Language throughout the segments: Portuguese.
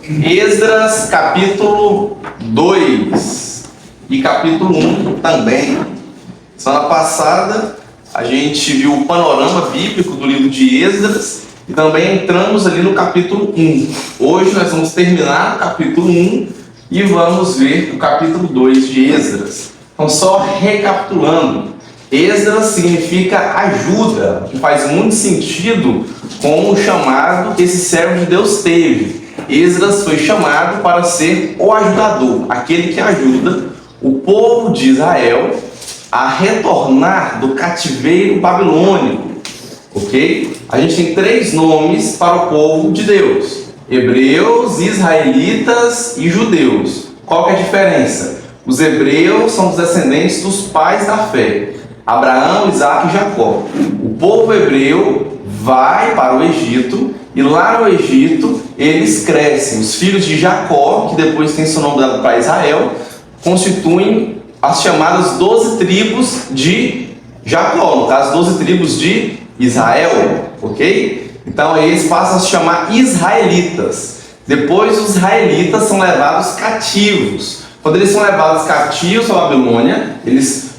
Esdras capítulo 2 e capítulo 1 também. Semana passada a gente viu o panorama bíblico do livro de Esdras e também entramos ali no capítulo 1. Hoje nós vamos terminar o capítulo 1 e vamos ver o capítulo 2 de Esdras. Então, só recapitulando, Esdras significa ajuda, que faz muito sentido com o chamado que esse servo de Deus teve. Esdras foi chamado para ser o ajudador, aquele que ajuda o povo de Israel a retornar do cativeiro babilônico, ok? A gente tem 3 nomes para o povo de Deus: hebreus, israelitas e judeus. Qual que é a diferença? Os hebreus são os descendentes dos pais da fé, Abraão, Isaac e Jacó. O povo hebreu vai para o Egito e lá no Egito eles crescem. Os filhos de Jacó, que depois tem seu nome dado para Israel, constituem as chamadas 12 tribos de Jacó, no caso 12 tribos de Israel, ok? Então eles passam a se chamar israelitas. Depois os israelitas são levados cativos. Quando eles são levados cativos à Babilônia,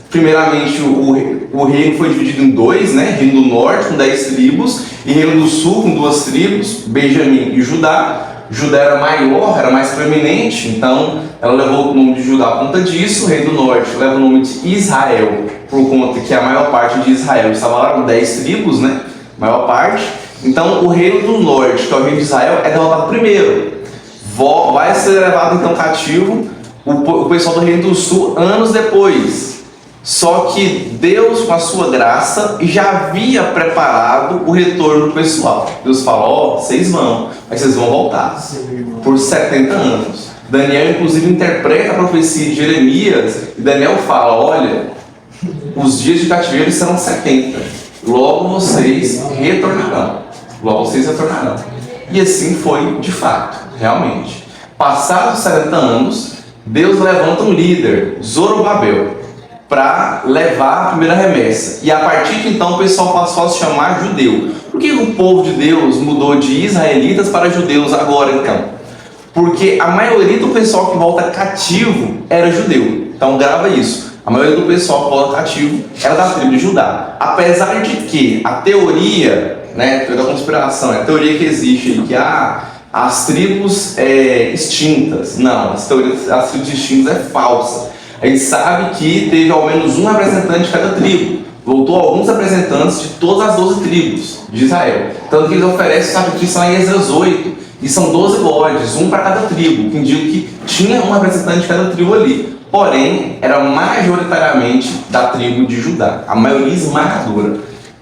primeiramente o reino foi dividido em 2, né? Reino do Norte com 10 tribos e Reino do Sul com 2 tribos, Benjamim e Judá. Judá era maior, era mais proeminente, então ela levou o nome de Judá por conta disso. O Reino do Norte leva o nome de Israel, por conta que a maior parte de Israel estava lá com 10 tribos, né? Maior parte. Então o Reino do Norte, que é o Reino de Israel, é derrotado primeiro. Vai ser levado então cativo o pessoal do Reino do Sul anos depois. Só que Deus, com a sua graça, já havia preparado o retorno do pessoal. Deus falou: vocês vão, mas vocês vão voltar por 70 anos. Daniel, inclusive, interpreta a profecia de Jeremias, e Daniel fala: olha, os dias de cativeiro serão 70, logo vocês retornarão. Logo vocês retornarão. E assim foi de fato, realmente. Passados 70 anos, Deus levanta um líder, Zorobabel, para levar a primeira remessa. E a partir de então o pessoal passou a se chamar judeu. Por que o povo de Deus mudou de israelitas para judeus agora então? Porque a maioria do pessoal que volta cativo era judeu. Então grava isso. A maioria do pessoal que volta cativo era da tribo de Judá. Apesar de que a teoria, né, da conspiração, a teoria que existe que as tribos extintas. Não, as tribos extintas é falsa. A gente sabe que teve ao menos um representante de cada tribo. Voltou alguns representantes de todas as 12 tribos de Israel. Tanto que eles oferecem sacrifício lá em Esdras 8. E são 12 bodes, um para cada tribo, que indica que tinha um representante de cada tribo ali. Porém, era majoritariamente da tribo de Judá, a maioria esmagadora.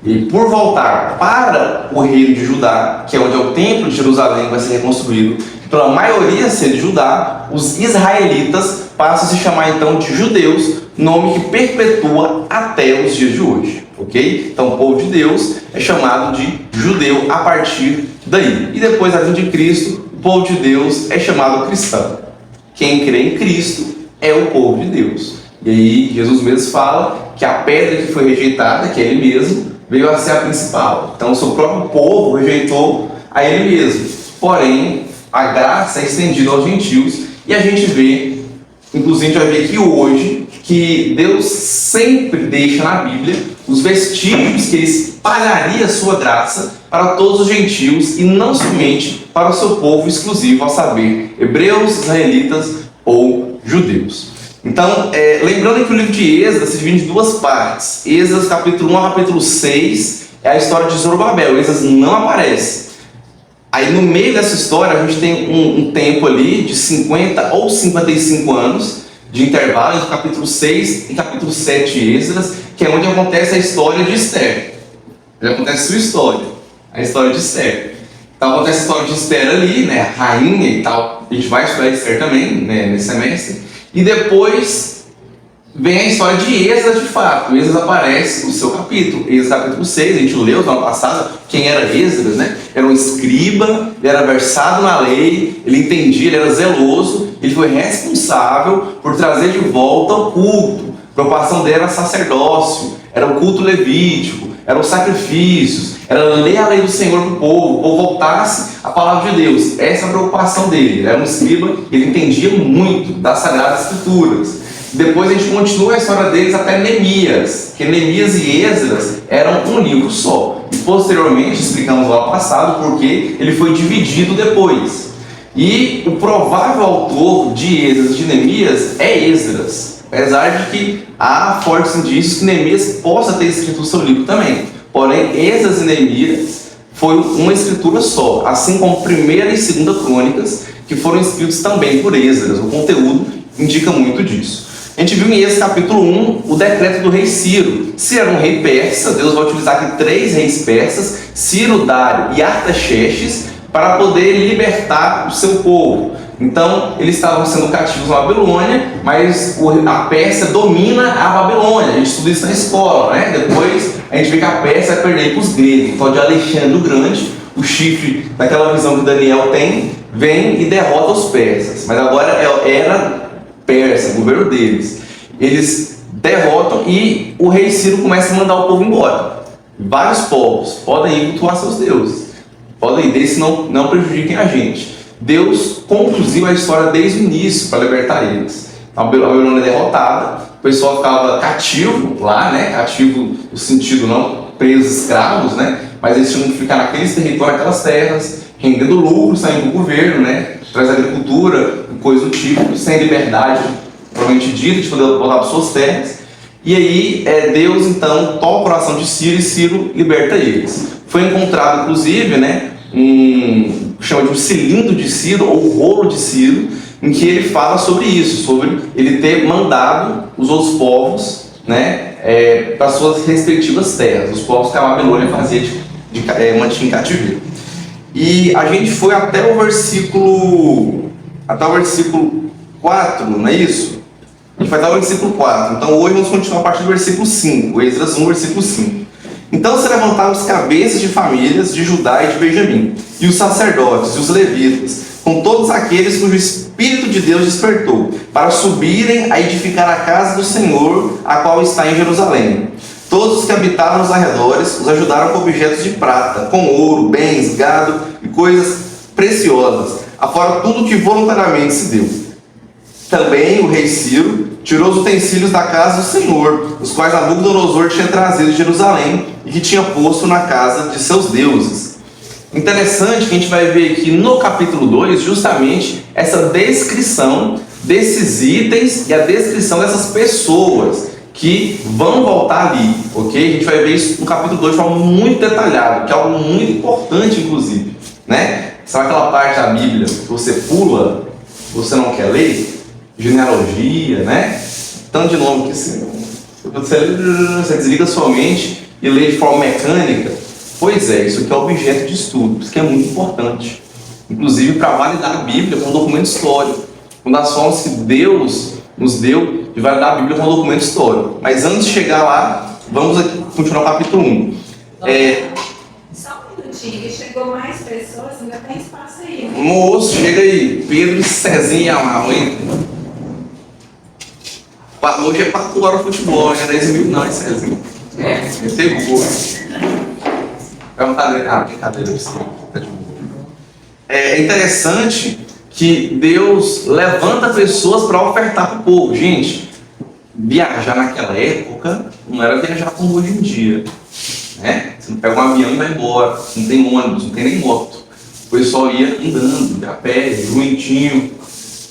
E por voltar para o reino de Judá, que é onde é o templo de Jerusalém que vai ser reconstruído, pela maioria ser de Judá, os israelitas passam a se chamar então de judeus, nome que perpetua até os dias de hoje, ok? Então o povo de Deus é chamado de judeu a partir daí. E depois da vinda de Cristo, o povo de Deus é chamado cristão. Quem crê em Cristo é o povo de Deus. E aí Jesus mesmo fala que a pedra que foi rejeitada, que é Ele mesmo, veio a ser a principal. Então o seu próprio povo rejeitou a Ele mesmo. Porém, a graça é estendida aos gentios e a gente vê, inclusive a gente vai ver aqui hoje, que Deus sempre deixa na Bíblia os vestígios que Ele espalharia a sua graça para todos os gentios e não somente para o seu povo exclusivo, a saber, hebreus, israelitas ou judeus. Então, lembrando que o livro de Esdras se divide em 2 partes. Esdras capítulo 1 a capítulo 6 é a história de Zorobabel. Esdras não aparece. Aí no meio dessa história a gente tem um tempo ali de 50 ou 55 anos de intervalo entre o capítulo 6 e capítulo 7 de Esdras, que é onde acontece a história de Esther. Onde acontece a sua história, a história de Esther. Então acontece a história de Esther ali, né, rainha e tal. A gente vai estudar Esther também, né, nesse semestre. E depois vem a história de Esdras de fato. Esdras aparece no seu capítulo. Esdras capítulo 6, a gente leu na ano passado quem era Esdras, né? Era um escriba, ele era versado na lei, ele entendia, ele era zeloso, ele foi responsável por trazer de volta o culto. A preocupação dele era sacerdócio, era o culto levítico, eram os sacrifícios, era ler a lei do Senhor para o povo voltasse à palavra de Deus. Essa é a preocupação dele. Ele era um escriba, ele entendia muito das Sagradas Escrituras. Depois a gente continua a história deles até Neemias, que Neemias e Esdras eram um livro só. E posteriormente, explicamos lá no passado, porque ele foi dividido depois. E o provável autor de Esdras e de Neemias é Esdras, apesar de que há fortes indícios que Neemias possa ter escrito o seu livro também. Porém, Esdras e Neemias foi uma escritura só, assim como 1ª e 2ª Crônicas, que foram escritos também por Esdras. O conteúdo indica muito disso. A gente viu em Êxodo capítulo 1 o decreto do rei Ciro. Se era um rei persa, Deus vai utilizar aqui 3 reis persas, Ciro, Dário e Artaxerxes, para poder libertar o seu povo. Então, eles estavam sendo cativos na Babilônia, mas a Pérsia domina a Babilônia. A gente estuda isso na escola, né? Depois a gente vê que a Pérsia vai perder para os gregos. Então, de Alexandre o Grande, o chifre daquela visão que Daniel tem, vem e derrota os persas. Mas agora era Pérsia, o governo deles. Eles derrotam e o rei Ciro começa a mandar o povo embora. Vários povos podem ir cultuar seus deuses. Podem ir, desde não prejudiquem a gente. Deus conduziu a história desde o início para libertar eles. A Babilônia é derrotada, o pessoal ficava cativo lá, né? Cativo no sentido não presos, escravos, né? Mas eles tinham que ficar naqueles territórios, naquelas terras, rendendo lucro, saindo do governo, né? Traz agricultura, coisa do tipo, sem liberdade, provavelmente dita, de poder voltar para suas terras. E aí Deus então toca o coração de Ciro e Ciro liberta eles. Foi encontrado inclusive, né? Chama de um cilindro de Ciro ou rolo de Ciro, em que ele fala sobre isso, sobre ele ter mandado os outros povos, né, para suas respectivas terras, os povos que a Babilônia fazia mantinha em cativeiro. E a gente foi até o versículo 4, não é isso? A gente vai até o versículo 4. Então hoje vamos continuar a partir do versículo 5, Esdras 1, versículo 5. Então se levantaram os cabeças de famílias de Judá e de Benjamim, e os sacerdotes e os levitas, com todos aqueles cujo Espírito de Deus despertou, para subirem a edificar a casa do Senhor, a qual está em Jerusalém. Todos os que habitavam nos arredores os ajudaram com objetos de prata, com ouro, bens, gado e coisas preciosas, afora tudo que voluntariamente se deu. Também o rei Ciro tirou os utensílios da casa do Senhor, os quais Nabucodonosor tinha trazido de Jerusalém e que tinha posto na casa de seus deuses. Interessante que a gente vai ver aqui no capítulo 2 justamente essa descrição desses itens e a descrição dessas pessoas que vão voltar ali, ok? A gente vai ver isso no capítulo 2 de forma muito detalhada, que é algo muito importante inclusive, né? Sabe aquela parte da Bíblia que você pula, você não quer ler? Genealogia, né? Tanto de nome que você desliga sua mente e lê de forma mecânica. Pois é, isso aqui é objeto de estudo, isso que é muito importante. Inclusive para validar a Bíblia com um documento histórico. Uma das formas que Deus nos deu de validar a Bíblia com um documento histórico. Mas antes de chegar lá, vamos aqui continuar o capítulo 1. Só um minutinho, que chegou mais pessoas, ainda tem espaço aí. Né? Moço, chega aí, Pedro e Cezinha e Amarro, hein? Hoje é 4 horas de futebol, não é 10 mil não, é Cezinha. Tem gol. Brincadeira, tá de boa. É interessante que Deus levanta pessoas para ofertar para o povo. Gente, viajar naquela época não era viajar como hoje em dia, né? Você não pega um avião e vai embora, não tem ônibus, não tem nem moto. O pessoal ia andando, a pé, jumentinho,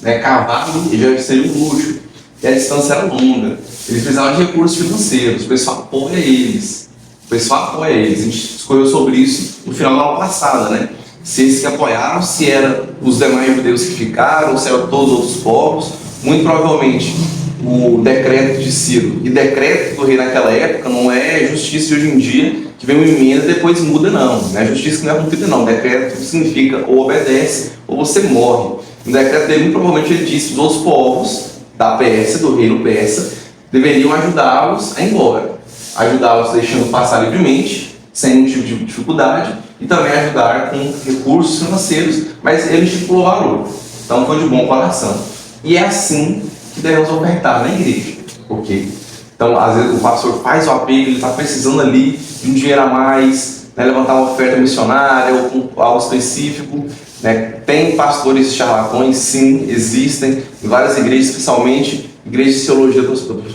né? Cavalo, e já seria um luxo. E a distância era longa. Eles precisavam de recursos financeiros, o pessoal apoia eles. A gente discorreu sobre isso no final do ano passado, né? Se eles que apoiaram, se eram os demais judeus que ficaram, se eram todos os outros povos. Muito provavelmente o decreto de Ciro e decreto do rei naquela época não é justiça de hoje em dia, que vem uma emenda e depois muda, não. Não é justiça que não é cumprida, não. O decreto significa ou obedece ou você morre. No decreto dele, muito provavelmente ele disse que os outros povos da Pérsia, do reino persa, deveriam ajudá-los a ir embora. Ajudá-los deixando passar livremente, sem nenhum tipo de dificuldade, e também ajudar com recursos financeiros, mas ele estipulou valor. Então foi de bom coração. E é assim que devemos ofertar na igreja, ok? Então, às vezes o pastor faz o apelo, ele está precisando ali de um dinheiro a mais, né, levantar uma oferta missionária ou com algo específico. Né? Tem pastores charlatões, sim, existem em várias igrejas, especialmente igrejas de teologia da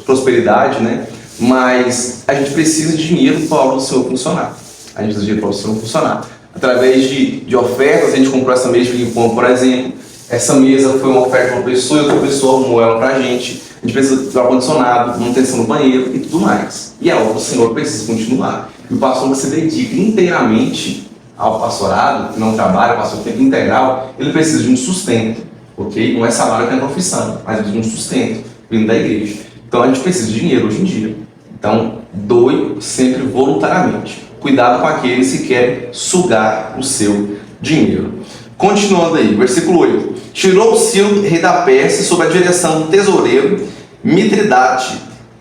prosperidade, né? Mas a gente precisa de dinheiro para a obra do Senhor funcionar. A gente precisa de dinheiro para o Senhor funcionar. Através de ofertas, a gente comprou essa mesa de ping-pong, por exemplo. Essa mesa foi uma oferta de uma pessoa e outra pessoa arrumou ela para a gente. A gente precisa de ar-condicionado, manutenção no banheiro e tudo mais. E a obra do Senhor precisa continuar. E o pastor que se dedica inteiramente ao pastorado, que não trabalha, pastor tempo integral, ele precisa de um sustento, ok? Não é salário que é profissão, mas precisa de um sustento vindo da igreja. Então a gente precisa de dinheiro hoje em dia. Então, doe sempre voluntariamente. Cuidado com aqueles que querem sugar o seu dinheiro. Continuando aí, versículo 8. Tirou Ciro, rei da Pérsia, sob a direção do tesoureiro Mitridate,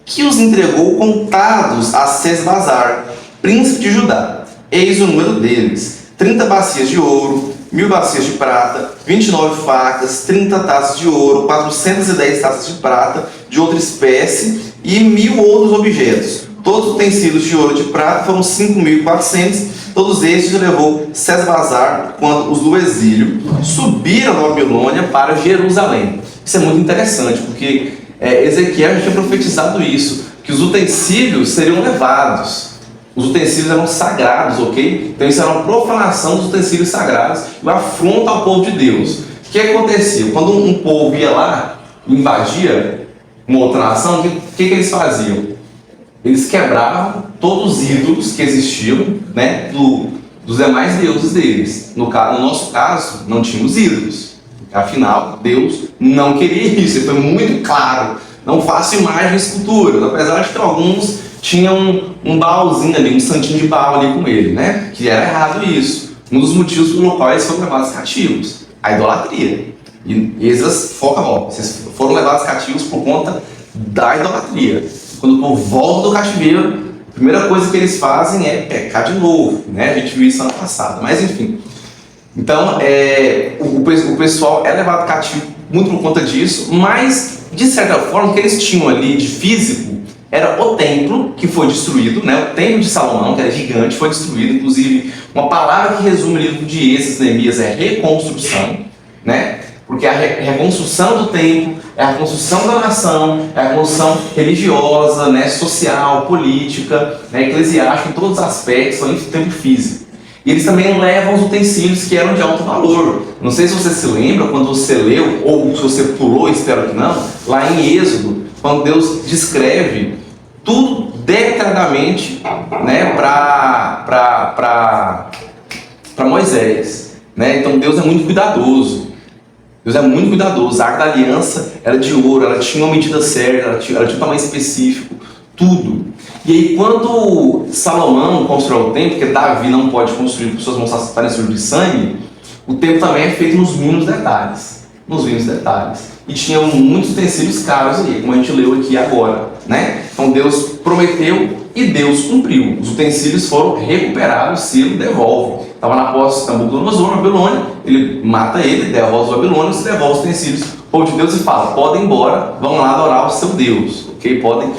que os entregou contados a Sesbazar, príncipe de Judá. Eis o número deles: 30 bacias de ouro, 1000 bacias de prata, 29 facas, 30 taças de ouro, 410 taças de prata de outra espécie e 1000 outros objetos. Todos os utensílios de ouro e de prata foram 5.400. Todos estes levou Sesbazar, quando os do exílio subiram da Babilônia para Jerusalém. Isso é muito interessante, porque Ezequiel já tinha profetizado isso, que os utensílios seriam levados. Os utensílios eram sagrados, ok? Então isso era uma profanação dos utensílios sagrados, uma afronta ao povo de Deus. O que acontecia? Quando um povo ia lá, invadia uma outra nação, o que eles faziam? Eles quebravam todos os ídolos que existiam, né, dos demais deuses deles. No nosso caso, não tínhamos ídolos. Afinal, Deus não queria isso, ele foi muito claro. Não faça imagens e esculturas, apesar de que alguns tinham um Baalzinho ali, um santinho de Baal ali com ele, né? Que era errado isso. Um dos motivos pelo qual eles foram levados cativos, a idolatria. E Esdras foca, vocês foram levados cativos por conta da idolatria. Quando o povo volta do cativeiro, a primeira coisa que eles fazem é pecar de novo, né? A gente viu isso ano passado, mas enfim. Então, o pessoal é levado cativo muito por conta disso, mas, de certa forma, o que eles tinham ali de físico era o templo que foi destruído, né? O templo de Salomão, que era gigante, foi destruído. Inclusive, uma palavra que resume o livro de Esdras e Neemias é reconstrução, né? Porque a reconstrução do templo é a construção da nação, é a construção religiosa, né? Social, política, né? Eclesiástica, em todos os aspectos, além do templo físico. E eles também levam os utensílios que eram de alto valor. Não sei se você se lembra, quando você leu, ou se você pulou, espero que não, lá em Êxodo, quando Deus descreve tudo detalhadamente, né, para Moisés. Né? Então Deus é muito cuidadoso. Deus é muito cuidadoso. A Arca da Aliança era de ouro, ela tinha uma medida certa, ela tinha um tamanho específico, tudo. E aí quando Salomão constrói o templo, porque Davi não pode construir com suas mãos estarem sujos de sangue, o templo também é feito nos mínimos detalhes. Nos mínimos detalhes. E tinha muitos utensílios caros aí, como a gente leu aqui agora, né? Então Deus prometeu e Deus cumpriu. Os utensílios foram recuperados, Ciro devolve. Estava na posse de Nabucodonosor, na Babilônia, ele mata ele, devolve os babilônios, devolve os utensílios. O povo de Deus e fala: podem ir embora, vão lá adorar o seu Deus, ok? Podem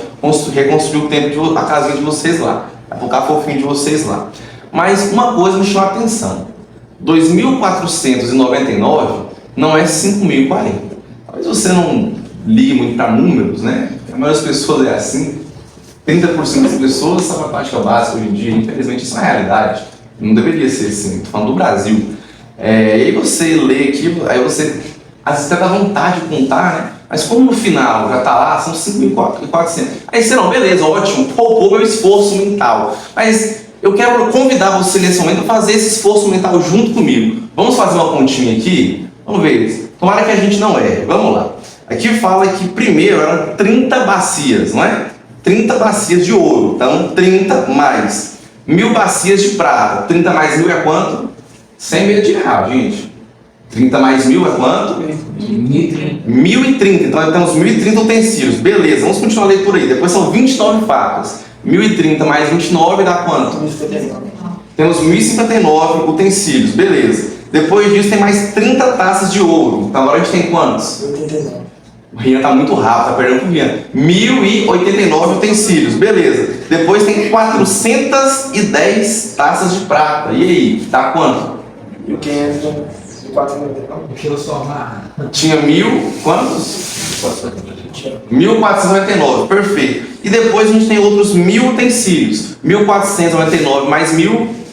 reconstruir o templo, a casinha de vocês lá, vai colocar fofinho de vocês lá. Mas uma coisa me chama a atenção: 2.499 não é 5.040. Talvez você não ligue muito para números, né? A maioria das pessoas é assim. 30% das pessoas sabem a prática básica hoje em dia. Infelizmente, isso é uma realidade. Não deveria ser assim. Estou falando do Brasil. E aí você lê aquilo, aí você às vezes até dá vontade de contar, né? Mas como no final já está lá, são 5.400. Aí você, não, beleza, ótimo, poupou meu esforço mental. Mas eu quero convidar você nesse momento a fazer esse esforço mental junto comigo. Vamos fazer uma continha aqui? Vamos ver. Tomara que a gente não erre. Vamos lá. Aqui fala que primeiro eram 30 bacias, não é? 30 bacias de ouro. Então 30 mais 1000 bacias de prata. 30 mais 1000 é quanto? Sem medo de errar, gente. 30 mais 1000 é quanto? 1030. Então temos 1030 utensílios. Beleza, vamos continuar a ler por aí. Depois são 29 facas. 1030 mais 29 dá quanto? 1059. Temos 1059 utensílios. Beleza. Depois disso tem mais 30 taças de ouro. Então agora a gente tem quantos? 1089. O Rian tá muito rápido, tá perdendo pro Rian. 1.089 utensílios, beleza. Depois tem 410 taças de prata. E aí, dá quanto? 1.500. Tinha 1.000, quantos? 1.499, perfeito. E depois a gente tem outros 1.000 utensílios. 1.499 mais 1.000...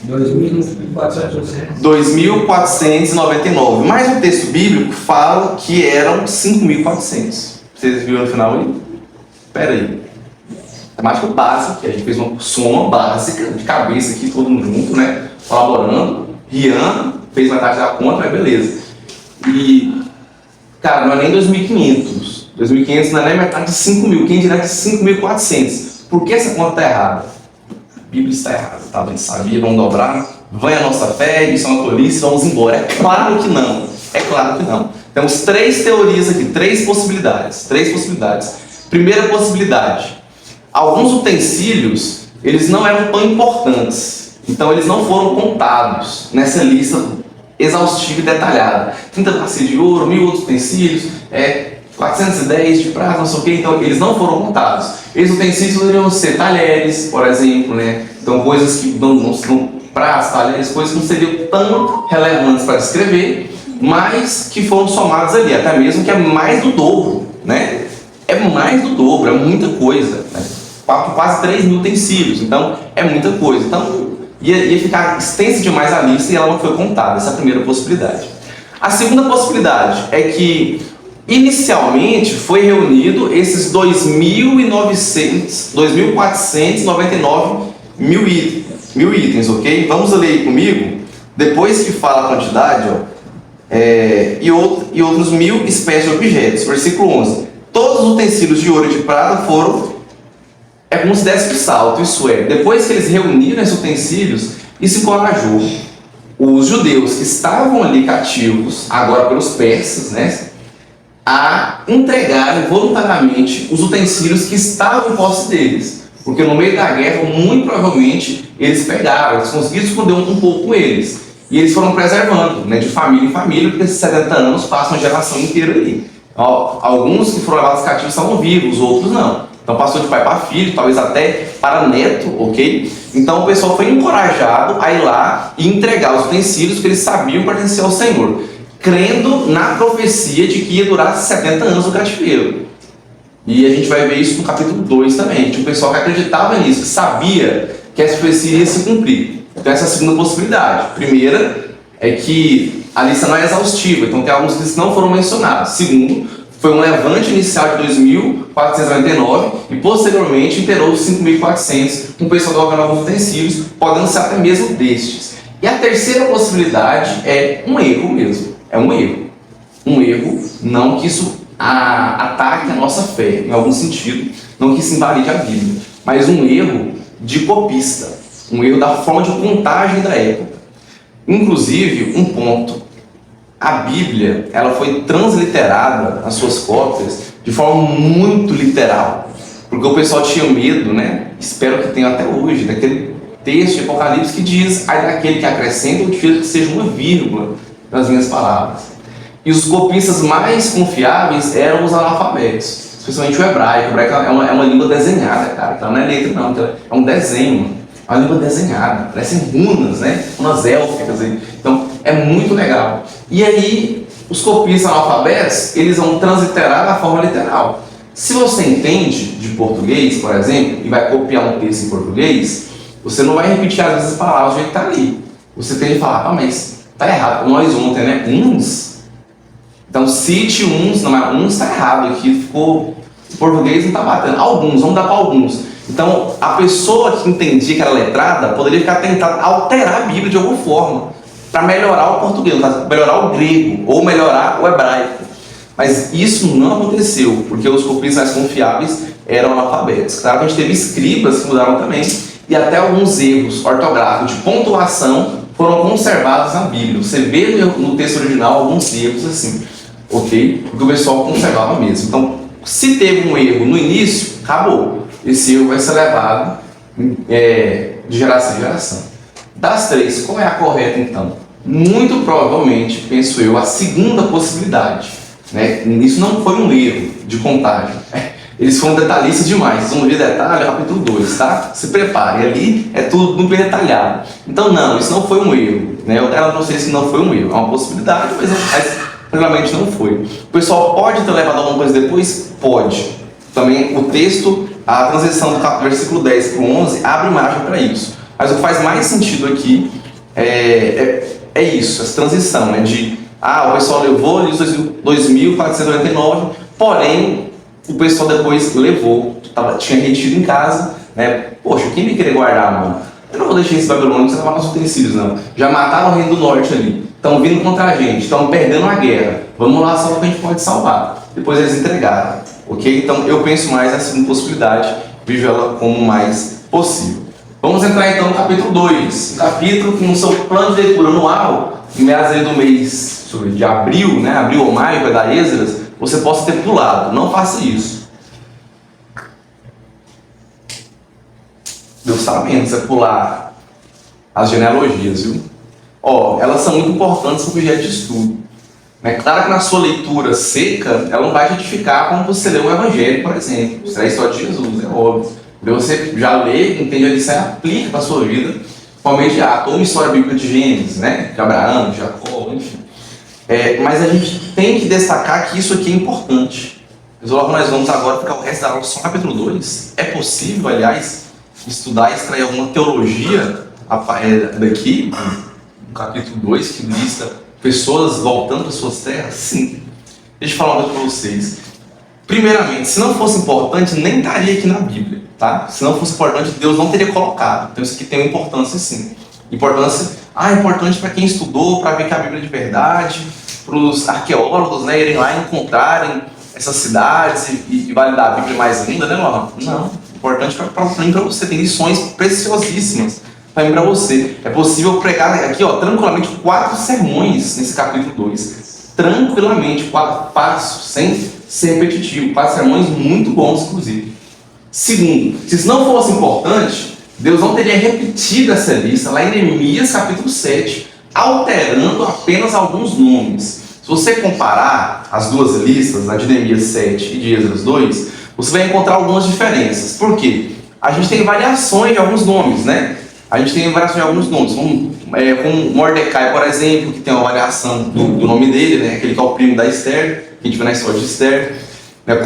2.499. Mas o texto bíblico fala que eram 5.400. Vocês viram no final aí? Espera aí. Matemática básica, a gente fez uma soma básica de cabeça aqui, todo mundo junto, né? Colaborando. Rian fez metade da conta, mas beleza. E, cara, não é nem 2.500. 2.500 não é nem metade de 5.000. Quem dirá que 5.400? Por que essa conta está errada? A Bíblia está errada, tá? A gente sabia, vamos dobrar. Vai a nossa fé, isso é uma tolice, vamos embora. É claro que não. É claro que não. Temos três teorias aqui, três possibilidades. Primeira possibilidade. Alguns utensílios, eles não eram tão importantes. Então eles não foram contados nessa lista exaustiva e detalhada. 30 bacias de ouro, 1.000 outros utensílios, 410 de prata, não sei o que. Então eles não foram contados. Esses utensílios poderiam ser talheres, por exemplo, né? Então coisas que não pratos, talheres, coisas que não seriam tão relevantes para descrever, mas que foram somadas ali, até mesmo que é mais do dobro, né? É mais do dobro, é muita coisa, né? Quase 3.000 utensílios, então é muita coisa. Então ia ficar extensa demais a lista e ela não foi contada, essa é a primeira possibilidade. A segunda possibilidade é que inicialmente foi reunido esses 2.499 mil itens, ok? Vamos ler aí comigo, depois que fala a quantidade, e outros 1.000 espécies de objetos. Versículo 11. Todos os utensílios de ouro e de prata foram, como se desse de salto, isso é, depois que eles reuniram esses utensílios, isso encorajou os judeus que estavam ali cativos, agora pelos persas, né, a entregarem voluntariamente os utensílios que estavam em posse deles. Porque no meio da guerra, muito provavelmente, eles pegaram, eles conseguiram esconder um pouco com eles. E eles foram preservando, né, de família em família, porque esses 70 anos passam a geração inteira ali. Alguns que foram levados cativos estavam vivos, outros não. Então passou de pai para filho, talvez até para neto, ok? Então o pessoal foi encorajado a ir lá e entregar os utensílios que eles sabiam pertencer ao Senhor, crendo na profecia de que ia durar 70 anos o cativeiro. E a gente vai ver isso no capítulo 2 também. Tinha um pessoal que acreditava nisso, que sabia que essa profecia ia se cumprir. Então essa é a segunda possibilidade. Primeira é que a lista não é exaustiva, então tem alguns que não foram mencionados. Segundo, foi um levante inicial de 2.499 e posteriormente inteirou os 5.400, com o pessoal colocando alguns utensílios, podendo ser até mesmo destes. E a terceira possibilidade é um erro mesmo. É um erro. Um erro, não que isso ataque a nossa fé, em algum sentido, não que isso invalide a Bíblia, mas um erro de copista, um erro da forma de contagem da época. Inclusive, um ponto, a Bíblia ela foi transliterada nas suas cópias de forma muito literal, porque o pessoal tinha medo, né? Espero que tenha até hoje, daquele texto de Apocalipse que diz: ai daquele que acrescenta ou tira que seja uma vírgula nas minhas palavras. E os copistas mais confiáveis eram os analfabetos, especialmente o hebraico. O hebraico é uma língua desenhada, cara. Então não é letra, não. Então é um desenho. É uma língua desenhada. Parecem runas, né? Umas élficas aí. Então é muito legal. E aí, os copistas analfabetos, eles vão transliterar da forma literal. Se você entende de português, por exemplo, e vai copiar um texto em português, você não vai repetir às vezes as palavras do jeito que está ali. Você tem que falar: mas está errado. Nós ontem, né? Uns. Então, cite uns, não, mas uns está errado aqui, ficou, o português não está batendo. Alguns, vamos dar para alguns. Então, a pessoa que entendia que era letrada poderia ficar tentando alterar a Bíblia de alguma forma, para melhorar o português, melhorar o grego, ou melhorar o hebraico. Mas isso não aconteceu, porque os copistas mais confiáveis eram analfabetos. Claro que a gente teve escribas que mudaram também, e até alguns erros ortográficos de pontuação foram conservados na Bíblia. Você vê no texto original alguns erros assim. Ok? Porque o pessoal conservava mesmo. Então, se teve um erro no início, acabou. Esse erro vai ser levado de geração em geração. Das três, qual é a correta então? Muito provavelmente, penso eu, a segunda possibilidade. né? Isso não foi um erro de contagem. Eles foram detalhistas demais. Vocês vão ver detalhe, capítulo 2, tá? Se prepare, ali é tudo muito bem detalhado. Então, não, isso não foi um erro, né? Eu quero para vocês que não foi um erro. É uma possibilidade, mas realmente não foi. O pessoal pode ter levado alguma coisa depois? Pode. Também o texto, a transição do versículo 10 para o 11 abre margem para isso. Mas o que faz mais sentido aqui é isso, essa transição, né? O pessoal levou ali os 2.499, porém o pessoal depois levou, tinha retido em casa, né? Poxa, quem vai querer guardar, mano? Eu não vou deixar esse babilônico você levar nossos utensílios, não. Já mataram o reino do norte ali, estão vindo contra a gente, estão perdendo a guerra. Vamos lá salvar o que a gente pode salvar. Depois eles entregaram, ok? Então eu penso mais nessa segunda possibilidade, vejo ela como mais possível. Vamos entrar então no capítulo 2, um capítulo que no seu plano de leitura anual, em meados do mês de abril, né? Abril ou maio, vai dar Esdras, você possa ter pulado. Não faça isso. Deus está vendo você pular as genealogias, viu? Elas são muito importantes para o objeto de estudo. É claro que na sua leitura seca, ela não vai justificar como você lê o Evangelho, por exemplo. Isso é a história de Jesus, é óbvio. Você já lê, entende a lição e aplica para a sua vida. Principalmente, toda uma história bíblica de Gênesis, né? De Abraão, de Jacó, enfim. Mas a gente tem que destacar que isso aqui é importante. Logo nós vamos agora ficar o resto da aula só no capítulo 2. É possível, aliás, estudar e extrair alguma teologia daqui, no capítulo 2, que lista pessoas voltando para suas terras? Sim. Deixa eu falar uma coisa para vocês. Primeiramente, se não fosse importante, nem estaria aqui na Bíblia, tá? Se não fosse importante, Deus não teria colocado. Então isso aqui tem uma importância, sim. Importante para quem estudou, para ver que a Bíblia é de verdade, para os arqueólogos, né, irem lá e encontrarem essas cidades e validar a Bíblia mais linda, né, Laura? Não. Importante para você. Tem lições preciosíssimas para mim, para você. É possível pregar aqui, tranquilamente, 4 sermões nesse capítulo 2. Tranquilamente, 4 passos, sem ser repetitivo. 4 sermões muito bons, inclusive. Segundo, se isso não fosse importante, Deus não teria repetido essa lista lá em Neemias capítulo 7, alterando apenas alguns nomes. Se você comparar as duas listas, a de Neemias 7 e de Esdras 2, você vai encontrar algumas diferenças. Por quê? A gente tem variações de alguns nomes, né? Como Mordecai, por exemplo, que tem uma variação do nome dele, né? Aquele que é o primo da Esther, que a gente vê na história de Esther.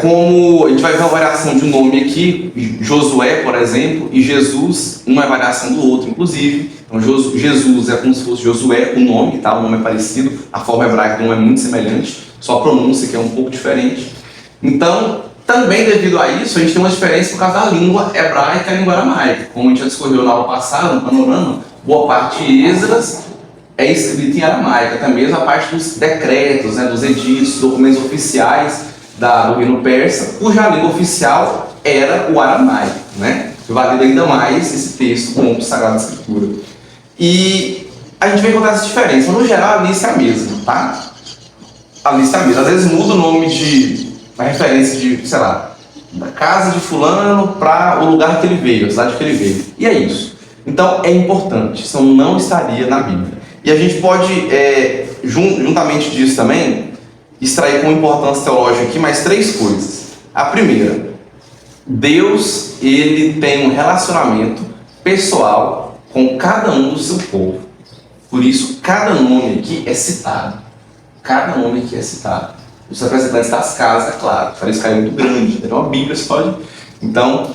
Como a gente vai ver uma variação de um nome aqui, Josué, por exemplo, e Jesus, uma é variação do outro, inclusive. Então, Jesus é como se fosse Josué, o nome, tá? O nome é parecido, a forma hebraica não é muito semelhante, só a pronúncia que é um pouco diferente. Então, também devido a isso, a gente tem uma diferença por causa da língua hebraica e a língua aramaica. Como a gente já discorreu na aula passada, no panorama, boa parte de Esdras é escrita em aramaico, até mesmo a parte dos decretos, né, dos edictos, documentos oficiais do reino persa, cuja língua oficial era o aramaico, né? Valida ainda mais esse texto como Sagrada Escritura. E a gente vai encontrar essa diferença, mas no geral a lista é a mesma, tá? A lista é a mesma. Às vezes muda o nome uma referência de, sei lá, da casa de fulano para o lugar que ele veio, a cidade que ele veio. E é isso. Então é importante, senão não estaria na Bíblia. E a gente pode, juntamente disso também, extrair com importância teológica aqui mais 3 coisas. A primeira, Deus, ele tem um relacionamento pessoal com cada um do seu povo. Por isso, cada nome aqui é citado. Cada nome aqui é citado. Os representantes das casas, é claro, para isso é muito grande. Então, a Bíblia pode. Então,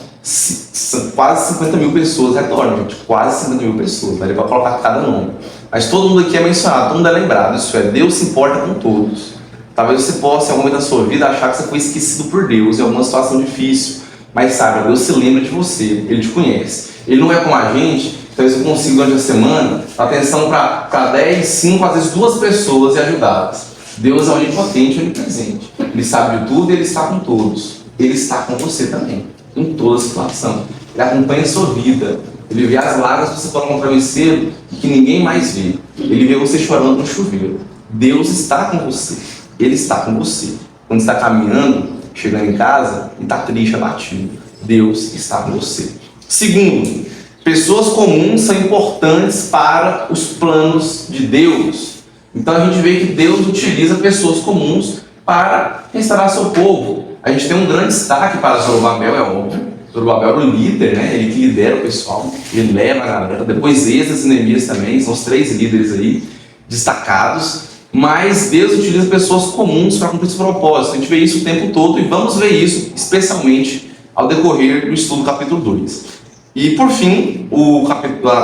quase 50 mil pessoas retornam, gente. Quase 50 mil pessoas. Ele vai colocar cada nome. Mas todo mundo aqui é mencionado, todo mundo é lembrado. Isso é, Deus se importa com todos. Talvez você possa, em algum momento da sua vida, achar que você foi esquecido por Deus em alguma situação difícil. Mas saiba, Deus se lembra de você, Ele te conhece. Ele não é como a gente, talvez eu consiga durante a semana, atenção para 10, 5, às vezes 2 pessoas e ajudá-las. Deus é onipotente e onipresente. Ele sabe de tudo e Ele está com todos. Ele está com você também, em toda situação. Ele acompanha a sua vida. Ele vê as lágrimas que você coloca no travesseiro e que ninguém mais vê. Ele vê você chorando no chuveiro. Deus está com você. Ele está com você. Quando está caminhando, chegando em casa e está triste, abatido, Deus está com você. Segundo, pessoas comuns são importantes para os planos de Deus. Então a gente vê que Deus utiliza pessoas comuns para restaurar seu povo. A gente tem um grande destaque para Zorobabel, é óbvio. Zorobabel era o líder, né? Ele que lidera o pessoal, ele leva a galera. Depois Esdras e Neemias também, são os 3 líderes aí, destacados. Mas Deus utiliza pessoas comuns para cumprir esse propósito. A gente vê isso o tempo todo e vamos ver isso especialmente ao decorrer do estudo do capítulo 2. E por fim, o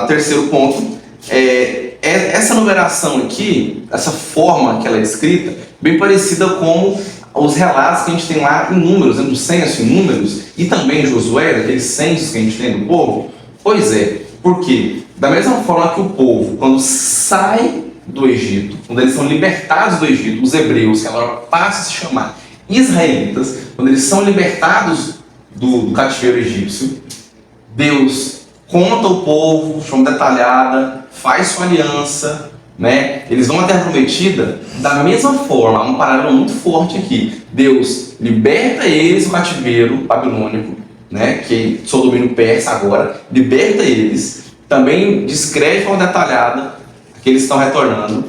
terceiro ponto é essa numeração aqui, essa forma que ela é escrita, bem parecida com os relatos que a gente tem lá em Números, no censo em Números, e também em Josué, aqueles censos que a gente tem do povo. Pois é, porque da mesma forma que o povo, quando sai do Egito, quando eles são libertados do Egito, os hebreus, que agora passam a se chamar israelitas, quando eles são libertados do cativeiro egípcio, Deus conta o povo de forma detalhada, faz sua aliança, né? Eles vão à Terra Prometida da mesma forma, há um paralelo muito forte aqui. Deus liberta eles do cativeiro babilônico, né? Que sob o domínio persa agora, liberta eles, também descreve de forma detalhada que eles estão retornando.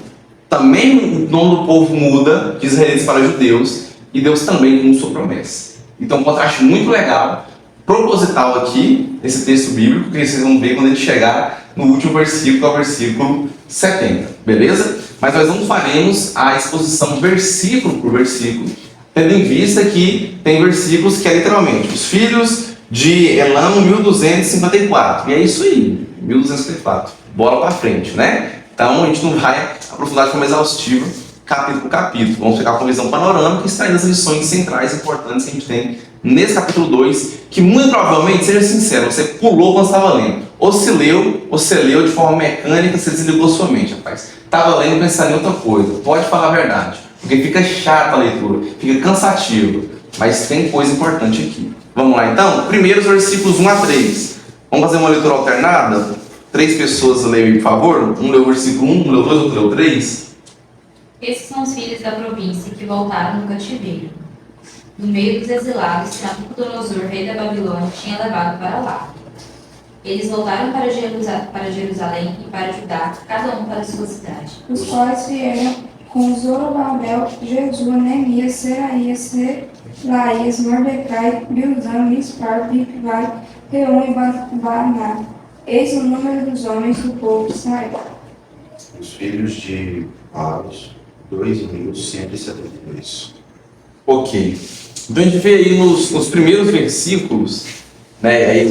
Também o nome do povo muda de israelitas para judeus, e Deus também cumpre sua promessa. Então, um contraste muito legal, proposital aqui, nesse texto bíblico, que vocês vão ver quando a gente chegar no último versículo, que é o versículo 70, beleza? Mas nós não faremos a exposição versículo por versículo, tendo em vista que tem versículos que é literalmente os filhos de Elam 1254, e é isso aí, 1254, bola para frente, né? Então a gente não vai aprofundar de forma exaustiva capítulo por capítulo, vamos ficar com uma visão panorâmica e extraindo as lições centrais importantes que a gente tem nesse capítulo 2, que muito provavelmente, seja sincero, você pulou quando estava lendo. Ou se leu, ou você leu de forma mecânica, você desligou sua mente, rapaz. Estava lendo pensando em outra coisa. Pode falar a verdade, porque fica chata a leitura, fica cansativo. Mas tem coisa importante aqui. Vamos lá então? Primeiro os versículos 1 a 3. Vamos fazer uma leitura alternada? 3 pessoas leiam, por favor. Um leu o versículo 1, um leu 2, outro leu 3. Esses são os filhos da província que voltaram do cativeiro, no meio dos exilados que Nabucodonosor, rei da Babilônia, tinha levado para lá. Eles voltaram para Jerusalém e para Judá, cada um para sua cidade. Os quais vieram com Zorobabel, Jesua, Neemias, Seraías, Selaías, Mordecai, Bilzan, Mispar, Bigvai, Reum e Baná. Eis o número dos homens do povo de Israel. Os filhos de Paros, 2.172. Ok. Então a gente vê aí nos primeiros versículos, né,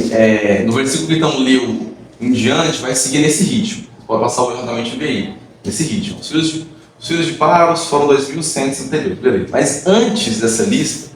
no versículo que então leu em diante, vai seguir nesse ritmo. Pode passar o exatamente ver aí, nesse ritmo. Os filhos de Paros foram 2.172, beleza. Mas antes dessa lista,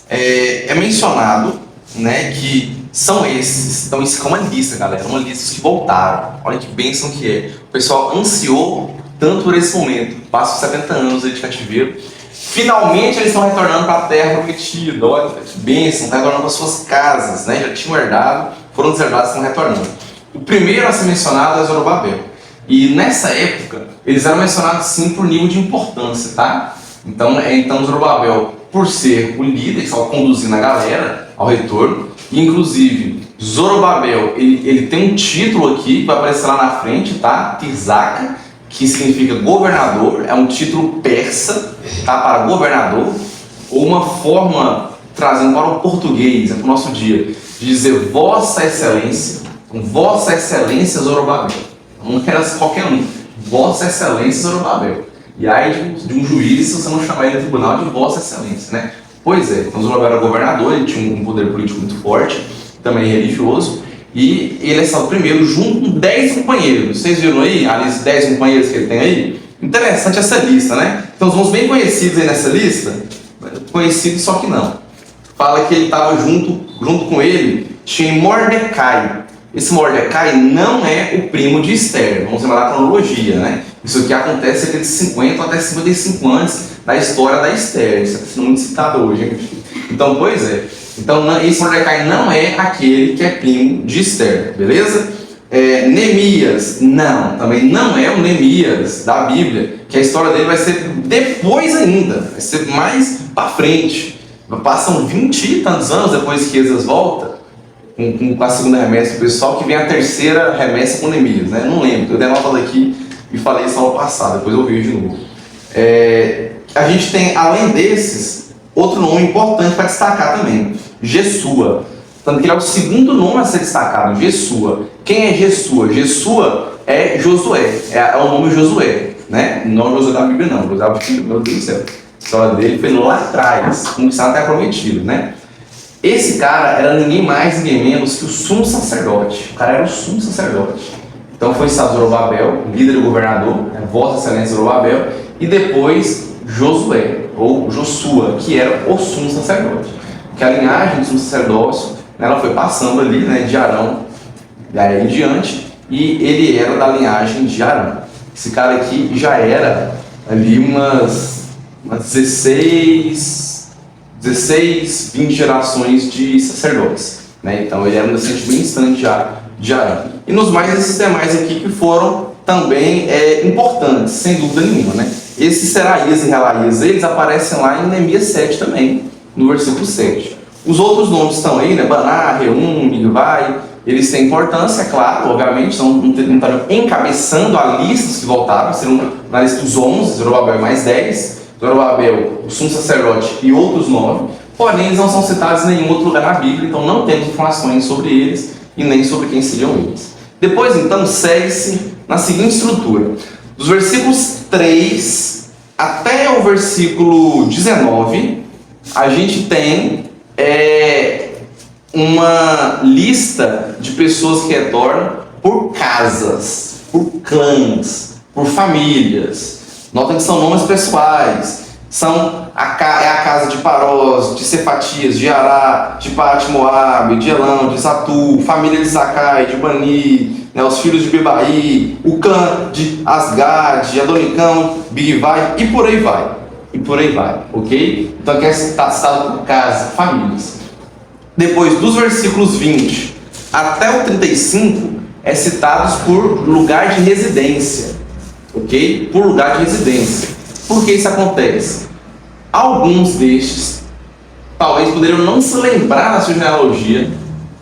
é mencionado, né, que são esses. Então isso é uma lista, galera, uma lista que voltaram. Olha que bênção que é. O pessoal ansiou tanto por esse momento. Passam 70 anos de cativeiro. Finalmente eles estão retornando para a terra prometida. Olha que bênção, estão retornando para suas casas, né? Já tinham herdado, foram deserdados e estão retornando. O primeiro a ser mencionado é Zorobabel. E nessa época, eles eram mencionados sim por nível de importância, tá? Então Zorobabel, por ser o líder que estava conduzindo a galera ao retorno, e inclusive Zorobabel, ele tem um título aqui que vai aparecer lá na frente, tá? Tirzaka, que significa governador, é um título persa, tá? Para governador, ou uma forma, trazendo para o português, para o nosso dia, de dizer Vossa Excelência, Vossa Excelência Zorobabel. Não era qualquer um, Vossa Excelência Zorobabel. E aí de um juiz, se você não chamar ele no tribunal, de Vossa Excelência, né? Pois é, então Zorobabel era governador, ele tinha um poder político muito forte, também religioso, e ele é salvo primeiro junto com 10 companheiros. Vocês viram aí a lista de 10 companheiros que ele tem aí? Interessante essa lista, né? Então os nomes bem conhecidos aí nessa lista, conhecidos só que não. Fala que ele estava junto com ele, tinha Mordecai. Esse Mordecai não é o primo de Esther, vamos lembrar da cronologia, né? Isso aqui acontece cerca de 50 até 55 anos da história da Esther, isso está sendo muito citado hoje, hein? Então, pois é. Então, esse Mordecai não é aquele que é primo de Esther, beleza? Neemias, não, também não é o Neemias da Bíblia, que a história dele vai ser depois ainda, vai ser mais para frente. Passam 20 e tantos anos depois que Esdras volta, com a segunda remessa do pessoal, que vem a terceira remessa com Neemias, né? Não lembro, eu dei uma nota aqui e falei isso no ano passado, depois eu vi de novo. a gente tem, além desses, outro nome importante para destacar também, Jesua. Tanto que ele é o segundo nome a ser destacado, Jesua. Quem é Jesua? Jesua é Josué, é o nome Josué, né? Não Josué da Bíblia não, Josué da Bíblia, meu Deus do céu. A história dele foi lá atrás, conquistando até prometido, né? Esse cara era ninguém mais, ninguém menos que o sumo sacerdote. O cara era o sumo sacerdote. Então foi Zorobabel, líder e governador, né? Vossa Excelência Zorobabel, e depois Josué, ou Josua, que era o sumo sacerdote. Porque a linhagem do sumo sacerdócio, né, ela foi passando ali, né, de Arão, daí em diante, e ele era da linhagem de Arão. Esse cara aqui já era ali umas 16, 20 gerações de sacerdotes, né? Então ele era um descendente bem distante já de Arão. E nos mais esses demais aqui que foram também importantes, sem dúvida nenhuma, né? Esses Seraías e Relaías, eles aparecem lá em Neemias 7 também, no versículo 7. Os outros nomes estão aí, né? Baná, Reum, Bigvai, eles têm importância, é claro, obviamente, não estão encabeçando a lista que voltaram, serão na lista dos 11, Zorobabel mais 10, Zorobabel, o sumo sacerdote e outros 9, porém eles não são citados em nenhum outro lugar na Bíblia, então não temos informações sobre eles e nem sobre quem seriam eles. Depois, então, segue-se na seguinte estrutura. Dos versículos 3 até o versículo 19, a gente tem uma lista de pessoas que retornam por casas, por clãs, por famílias. Notem que são nomes pessoais. É a casa de Parós, de Cefatias, de Ará, de Pat-Moabe, de Elão, de Zatu, família de Zacai, de Bani, né, os filhos de Bebaí, o clã de Asgad, de Adonicão, Bigvai, e por aí vai. E por aí vai, ok? Então aqui está citado por casa, famílias. Depois, dos versículos 20 até o 35, é citados por lugar de residência, ok? Por lugar de residência. Por que isso acontece? Alguns destes talvez poderiam não se lembrar da sua genealogia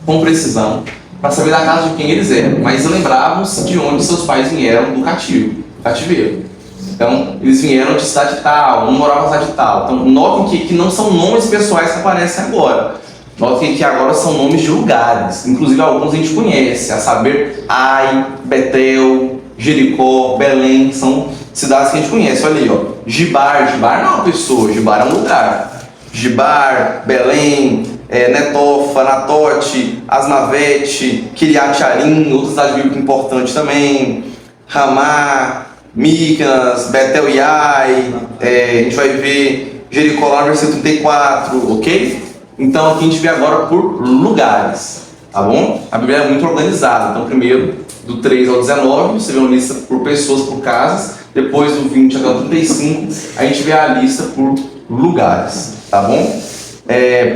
com precisão para saber da casa de quem eles eram, mas lembravam-se de onde seus pais vieram do cativeiro. Então, eles vieram de cidade tal, um morava na cidade tal. Então, notem que não são nomes pessoais que aparecem agora. Notem que agora são nomes de lugares. Inclusive, alguns a gente conhece, a saber, Ai, Betel, Jericó, Belém, são cidades que a gente conhece. Olha aí, ó. Gibar não é uma pessoa, Gibar é um lugar. Gibar, Belém, Netofa, Natote, Asmavete, Kiriat Arim, outra cidade bíblica importante também, Ramá, Miquenas, Betel Iai, a gente vai ver Jericó lá no versículo 34, ok? Então aqui a gente vê agora por lugares, tá bom? A Bíblia é muito organizada, então primeiro do 3 ao 19 você vê uma lista por pessoas, por casas, depois do 20 até o 35 a gente vê a lista por lugares, tá bom?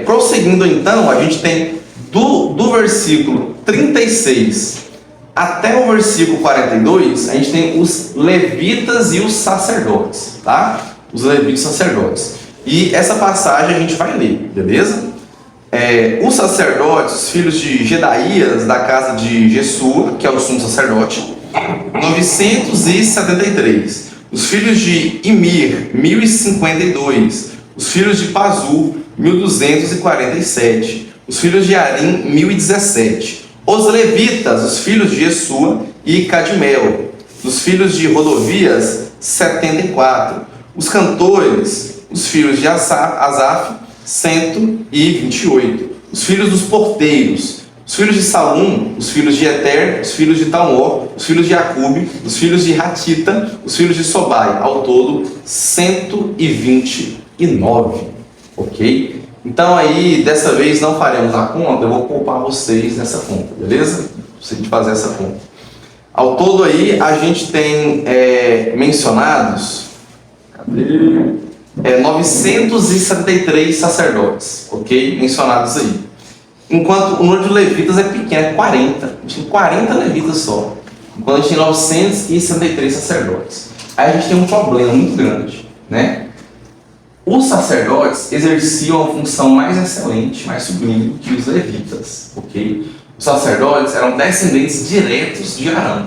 Prosseguindo então, a gente tem do versículo 36 até o versículo 42, a gente tem os levitas e os sacerdotes, tá? Os levitas e sacerdotes. E essa passagem a gente vai ler, beleza? Os sacerdotes, os filhos de Gedaías, da casa de Jesua, que é o sumo sacerdote, 973. Os filhos de Imir, 1052. Os filhos de Pazur, 1247. Os filhos de Arim, 1017. Os levitas, os filhos de Jesua e Cadmel. Os filhos de Rodovias, 74. Os cantores, os filhos de Asaf, 128. Os filhos dos porteiros, os filhos de Salum, os filhos de Eter, os filhos de Talmor, os filhos de Acube, os filhos de Hatita, os filhos de Sobai, ao todo 129, ok? Então aí, dessa vez não faremos a conta, eu vou poupar vocês nessa conta, beleza? Pra gente fazer essa conta. Ao todo aí, a gente tem mencionados 973 sacerdotes, ok? Mencionados aí. Enquanto o número de levitas é pequeno, é 40. A gente tem 40 levitas só. Enquanto a gente tem 973 sacerdotes. Aí a gente tem um problema muito grande, né? Os sacerdotes exerciam a função mais excelente, mais sublime que os levitas, ok? Os sacerdotes eram descendentes diretos de Arão.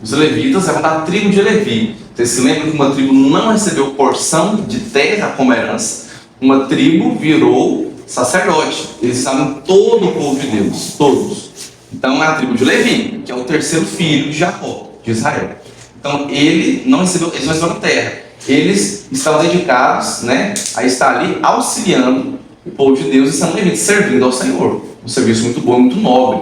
Os levitas eram da tribo de Levi. Você se lembra que uma tribo não recebeu porção de terra como herança? Uma tribo virou sacerdote. Eles estavam em todo o povo de Deus, todos. Então é a tribo de Levi, que é o terceiro filho de Jacó, de Israel. Então eles não receberam terra. Eles estavam dedicados, né, a estar ali auxiliando o povo de Deus e sendo levitas, servindo ao Senhor. Um serviço muito bom, muito nobre.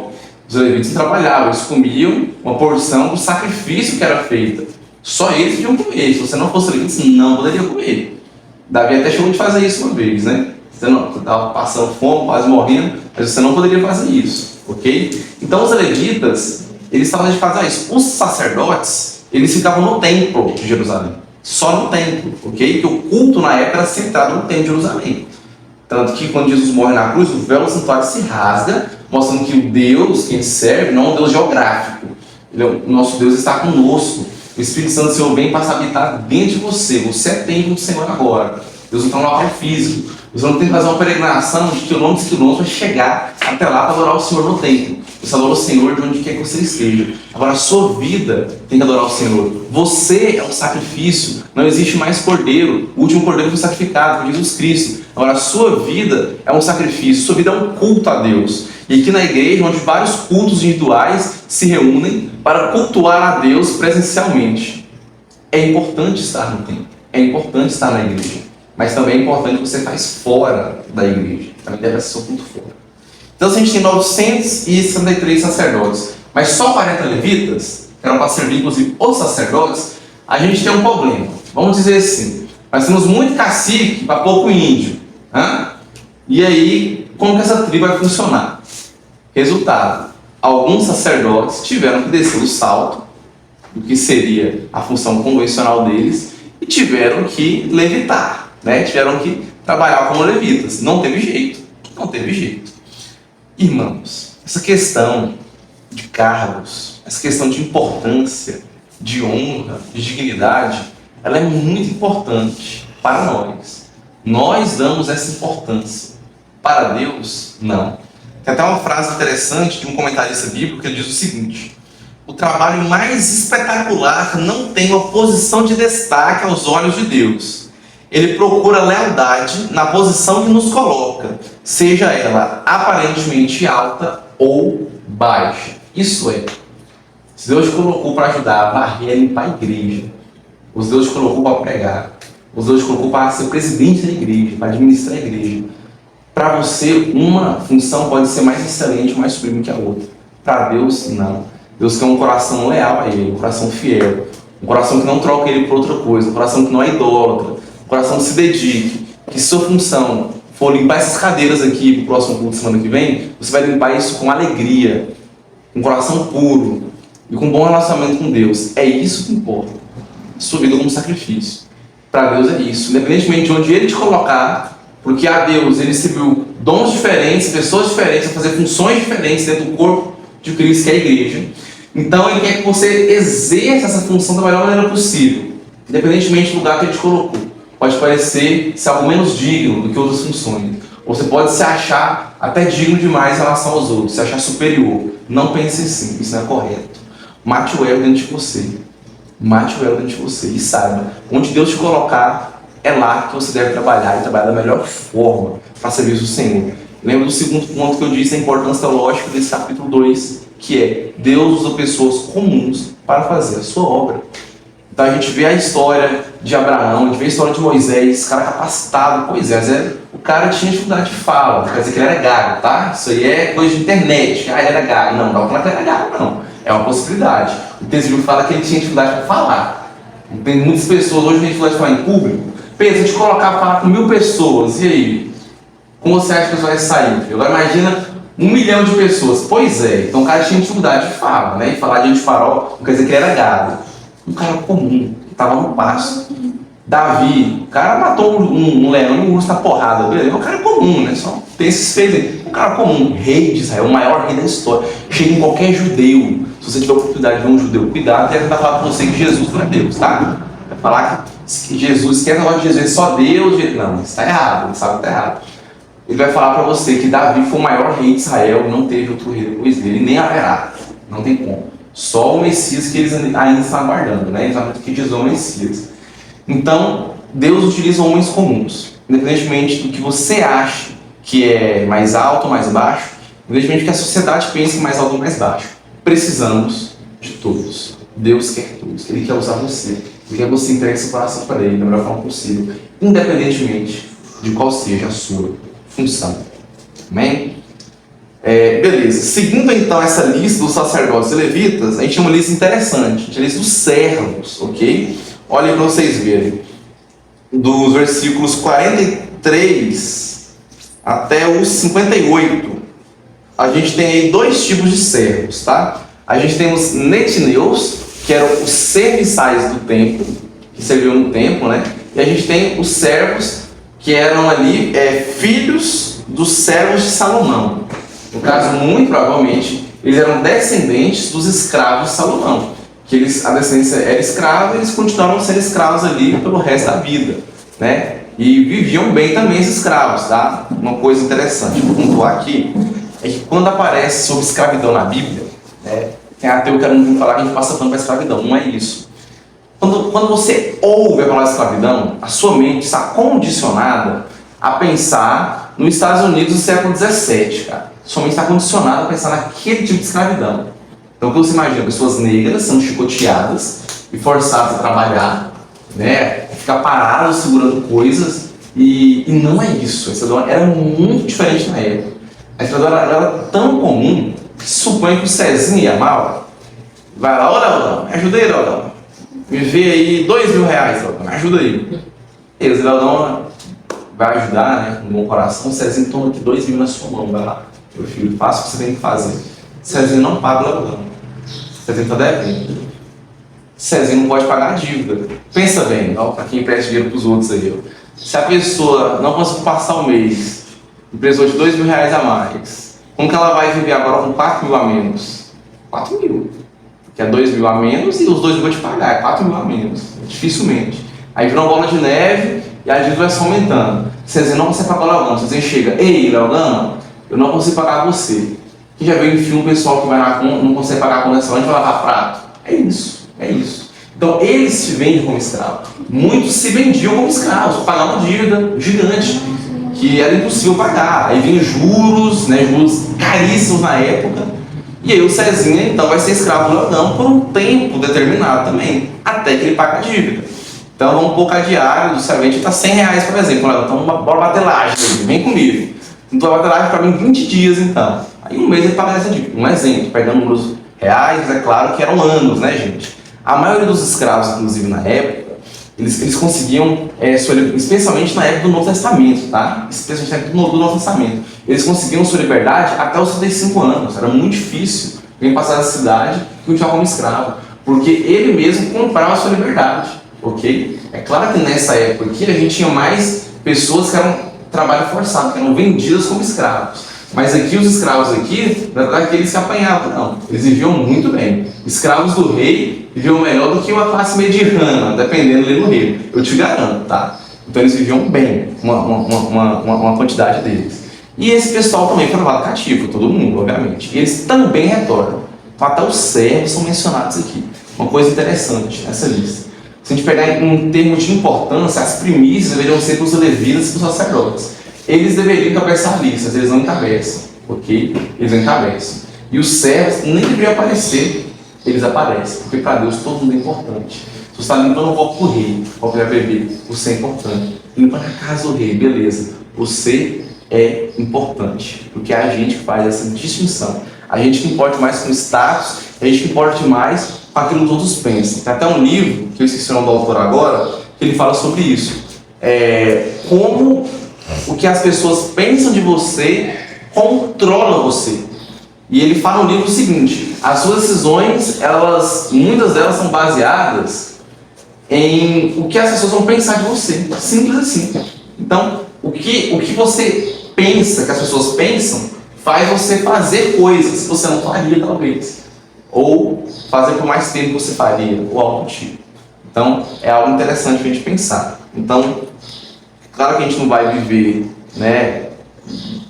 Os levitas trabalhavam, eles comiam uma porção do sacrifício que era feito. Só eles podiam comer. Se você não fosse levita, você não poderia comer. Davi até chegou de fazer isso uma vez, né? Você estava passando fome, quase morrendo, mas você não poderia fazer isso, ok? Então os levitas, eles estavam dedicados a isso. Os sacerdotes, eles ficavam no templo de Jerusalém. Só no templo, ok? Porque o culto na época era centrado no templo de Jerusalém. Tanto que quando Jesus morre na cruz, o véu do santuário se rasga, mostrando que o Deus que a gente serve não é um Deus geográfico. O nosso Deus está conosco. O Espírito Santo do Senhor vem para habitar dentro de você. Você é templo do Senhor agora. Deus não está no local físico. Você não tem que fazer uma peregrinação de quilômetros e quilômetros para chegar até lá para adorar o Senhor no templo. Você adora o Senhor de onde quer que você esteja. Agora a sua vida tem que adorar o Senhor. Você é um sacrifício. Não existe mais cordeiro. O último cordeiro foi sacrificado, foi Jesus Cristo. Agora a sua vida é um sacrifício. Sua vida é um culto a Deus. E aqui na igreja, onde vários cultos individuais se reúnem para cultuar a Deus presencialmente. É importante estar no templo. É importante estar na igreja. Mas também é importante o que você faz fora da igreja. Também deve ser seu culto fora. Então, se a gente tem 963 sacerdotes, mas só 40 levitas, que eram para servir, inclusive, os sacerdotes, a gente tem um problema. Vamos dizer assim, nós temos muito cacique para pouco índio. Hein? E aí, como que essa tribo vai funcionar? Resultado, alguns sacerdotes tiveram que descer o salto, do que seria a função convencional deles, e tiveram que levitar, né? Tiveram que trabalhar como levitas. Não teve jeito, não teve jeito. Irmãos, essa questão de cargos, essa questão de importância, de honra, de dignidade, ela é muito importante para nós. Nós damos essa importância. Para Deus, não. Tem até uma frase interessante de um comentarista bíblico que ele diz o seguinte: o trabalho mais espetacular não tem uma posição de destaque aos olhos de Deus. Ele procura lealdade na posição que nos coloca, seja ela aparentemente alta ou baixa. Isso é, se Deus te colocou para ajudar a varrer e limpar a igreja, ou se Deus te colocou para pregar, ou se Deus te colocou para ser presidente da igreja, para administrar a igreja, para você uma função pode ser mais excelente, mais sublime que a outra. Para Deus, não. Deus quer um coração leal a Ele, um coração fiel, um coração que não troca Ele por outra coisa, um coração que não é idólatra, um coração que se dedique, que se sua função for limpar essas cadeiras aqui para o próximo culto semana que vem, você vai limpar isso com alegria, com um coração puro e com um bom relacionamento com Deus. É isso que importa. Sua vida como sacrifício. Para Deus é isso. Independentemente de onde Ele te colocar, porque a Deus Ele distribuiu dons diferentes, pessoas diferentes, a fazer funções diferentes dentro do corpo de Cristo, que é a igreja. Então Ele quer que você exerça essa função da melhor maneira possível, independentemente do lugar que Ele te colocou. Pode parecer ser algo menos digno do que outras funções. Ou você pode se achar até digno demais em relação aos outros, se achar superior. Não pense assim, isso não é correto. Mate o ego dentro de você. Mate o ego dentro de você e saiba, onde Deus te colocar, é lá que você deve trabalhar e trabalhar da melhor forma para servir o Senhor. Lembra do segundo ponto que eu disse, a importância teológica desse capítulo 2, que é Deus usa pessoas comuns para fazer a sua obra. Então a gente vê a história de Abraão, a gente vê a história de Moisés, esse cara capacitado. Moisés, o cara tinha dificuldade de fala, não quer dizer que ele era gago, tá? Isso aí é coisa de internet. Ah, ele era gago. Não, não fala que ele era gago, não. É uma possibilidade. O texto bíblico fala que ele tinha dificuldade para falar. Tem muitas pessoas hoje que têm dificuldade de falar em público. Pensa, a gente colocar para falar com 1000 pessoas, e aí? Como você acha que isso vai sair? Agora imagina 1 milhão de pessoas. Pois é, então o cara tinha dificuldade de fala, né? E falar de farol não quer dizer que ele era gago. Um cara comum, que estava no pasto. Davi, o cara matou um leão e um urso na porrada, beleza? É um cara comum, né? Só tem esses feitos aí. Um cara comum, rei de Israel, o maior rei da história. Chega em qualquer judeu. Se você tiver a oportunidade de ver um judeu, cuidado, ele vai falar para você que Jesus não é Deus, tá? Vai falar que Jesus, que é negócio de Jesus, é só Deus. Não, isso está errado, ele sabe que está errado. Ele vai falar para você que Davi foi o maior rei de Israel, não teve outro rei depois dele, nem haverá. Não tem como. Só o Messias que eles ainda estão aguardando, né? Exatamente o que diz o Messias. Então, Deus utiliza homens comuns, independentemente do que você acha que é mais alto ou mais baixo, independentemente do que a sociedade pense mais alto ou mais baixo. Precisamos de todos. Deus quer todos. Ele quer usar você. Ele quer que você entregue seu coração para Ele da melhor forma possível, independentemente de qual seja a sua função. Amém? Beleza. Seguindo então essa lista dos sacerdotes e levitas, a gente tem uma lista interessante. A gente tem a lista dos servos, ok? Olhem para vocês verem. Dos versículos 43 até os 58, a gente tem aí dois tipos de servos, tá? A gente tem os netineus, que eram os serviçais do templo, que serviam no templo, né? E a gente tem os servos, que eram ali filhos dos servos de Salomão. No caso, muito provavelmente, eles eram descendentes dos escravos de Salomão. Que a descendência era escrava e eles continuaram sendo escravos ali pelo resto da vida, né? E viviam bem também os escravos, tá? Uma coisa interessante, vou pontuar aqui, é que quando aparece sobre escravidão na Bíblia, né? Tem ateu querendo falar que a gente passa pano para a escravidão, não é isso. Quando você ouve a palavra escravidão, a sua mente está condicionada a pensar nos Estados Unidos do século XVII, cara. Sua mente está condicionada a pensar naquele tipo de escravidão. Então, quando você imagina pessoas negras sendo chicoteadas e forçadas a trabalhar, né, a ficar paradas segurando coisas, e não é isso. A escravidão era muito diferente na época. A escravidão era tão comum que se supõe que o Cezinho ia mal, vai lá, ô Leodão, me ajuda aí, Leodão. Me vê aí R$2.000, Leodão, me ajuda aí. E o Leodão vai ajudar, né, com bom coração. O Cezinho toma aqui R$2.000 na sua mão, vai lá, meu filho, faça o que você tem que fazer. Cezinho não paga o Leodão. Cezinho está devendo. Cezinho não pode pagar a dívida. Pensa bem, para quem empresta dinheiro para os outros aí. Ó. Se a pessoa não conseguir passar o mês e precisou de R$2.000 a mais, como que ela vai viver agora com R$4.000 a menos? 4.000. Que é 2.000 a menos e os 2.000 vão te pagar, é 4.000 a menos. Dificilmente. Aí vira uma bola de neve e a dívida vai se aumentando. Cezinho não consegue pagar o Leodão. Cezinho chega, ei, Leodão, eu não consigo pagar você. Que já veio em filme o pessoal que vai na conta, não consegue pagar a conta restaurante, vai lavar prato. É isso, é isso. Então eles se vendem como escravos. Muitos se vendiam como escravos, pagavam uma dívida gigante, que era impossível pagar. Aí vinham juros, né, juros caríssimos na época. E aí o Cezinha então vai ser escravo do Leodão por um tempo determinado também, até que ele paga a dívida. Então vamos pôr a diária do servente está R$100, por exemplo. Então bora bater laje, vem comigo. Então vai bater laje para mim 20 dias então. Aí um mês ele paga essa dívida. Um exemplo, pegando números reais, mas é claro que eram anos, né, gente? A maioria dos escravos, inclusive na época, eles conseguiam, especialmente na época do Novo Testamento, tá? Especialmente na época do Novo Testamento. Eles conseguiam sua liberdade até os 35 anos. Era muito difícil alguém passar nessa cidade e continuar como escravo, porque ele mesmo comprava a sua liberdade, ok? É claro que nessa época aqui a gente tinha mais pessoas que eram trabalho forçado, que eram vendidas como escravos. Mas aqui os escravos aqui, não eram aqueles que apanhavam, não. Eles viviam muito bem. Escravos do rei viviam melhor do que uma classe mediana, dependendo do rei. Eu te garanto, tá? Então eles viviam bem, uma quantidade deles. E esse pessoal também foi levado cativo, todo mundo, obviamente. E eles também retornam. Então até os servos são mencionados aqui. Uma coisa interessante nessa lista. Se a gente pegar em termos de importância, as primícias deveriam ser para os levitas e para os sacerdotes. Eles deveriam encabeçar listas, eles não encabeçam, ok? Eles não encabeçam. E os servos nem deveriam aparecer, eles aparecem, porque para Deus todo mundo é importante. Se você está limpando o copo do rei, o copo vai beber, você é importante. Limpando a casa do rei, beleza. Você é importante, porque é a gente que faz essa distinção. A gente que importa mais com o status, a gente que importa mais com aquilo que os outros pensam. Tem até um livro, que eu esqueci o nome do autor agora, que ele fala sobre isso. Como o que as pessoas pensam de você controla você. E ele fala no livro o seguinte: as suas decisões, muitas delas são baseadas em o que as pessoas vão pensar de você. Simples assim. Então, o que você pensa, que as pessoas pensam, faz você fazer coisas que você não faria, talvez. Ou fazer por mais tempo que você faria, ou algo do tipo. Então, é algo interessante para a gente pensar. Então, claro que a gente não vai viver, né,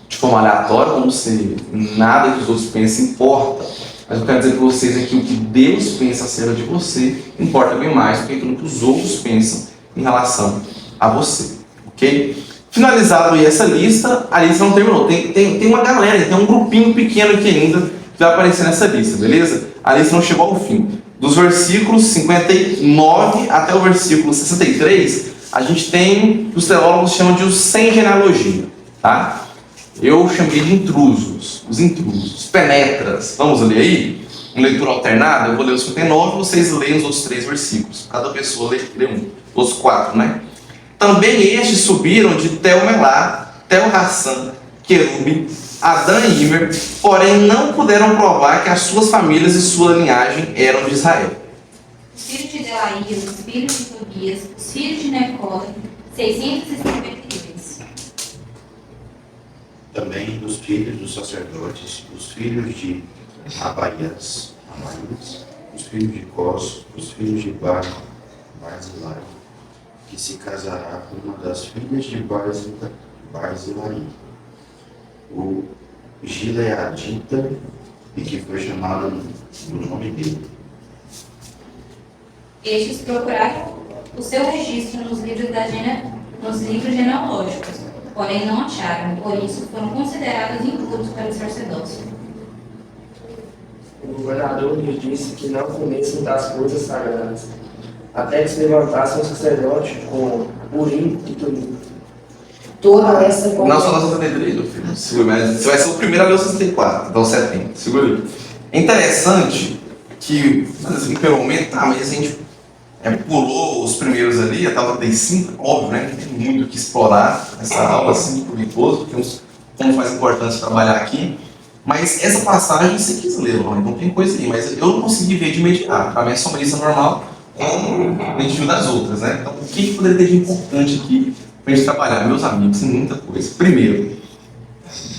de forma aleatória, como se nada que os outros pensem importa. Mas eu quero dizer para vocês aqui o que Deus pensa acerca de você importa bem mais do que aquilo que os outros pensam em relação a você, ok? Finalizado aí essa lista, a lista não terminou. Tem uma galera, tem um grupinho pequeno aqui ainda que vai aparecer nessa lista, beleza? A lista não chegou ao fim. Dos versículos 59 até o versículo 63, a gente tem, os teólogos chamam de os sem genealogia, tá? Eu chamei de intrusos, os intrusos, penetras. Vamos ler aí? Uma leitura alternada, eu vou ler os 59, vocês leem os outros 3 versículos. Cada pessoa lê um, os 4, né? Também estes subiram de Tel-Melá, Tel-Hassã, Querube, Adã e Imer, porém não puderam provar que as suas famílias e sua linhagem eram de Israel. Os filhos de Delaías, os filhos de Tobias, os filhos de Necoda, 652. Também dos filhos dos sacerdotes, os filhos de Abaias, os filhos de Cós, os filhos de Barzilai, que se casará com uma das filhas de Barzilai, o Gileadita, e que foi chamado do nome dele. Estes procuraram o seu registro nos livros genealógicos, porém não acharam, por isso foram considerados impuros para o sacerdócio. O governador lhes disse que não comessem das coisas sagradas, até que se levantasse um sacerdote com Urim e Tumim. Toda essa Não só no 73, meu filho. Segura, mas você vai ser o primeiro a ler o 64, então 70. Segura aí. É interessante que, assim, pelo momento, mas a gente pulou os primeiros ali, até o 35, óbvio, né? Tem muito o que explorar essa aula, assim, por riposo, porque uns pontos mais importantes trabalhar aqui. Mas essa passagem você quis ler, então tem coisa aí, mas eu não consegui ver de imediato. Para mim é só uma lista normal, como a gente viu das outras, né? Então, o que poderia ter de importante aqui para a gente trabalhar? Meus amigos, tem muita coisa. Primeiro,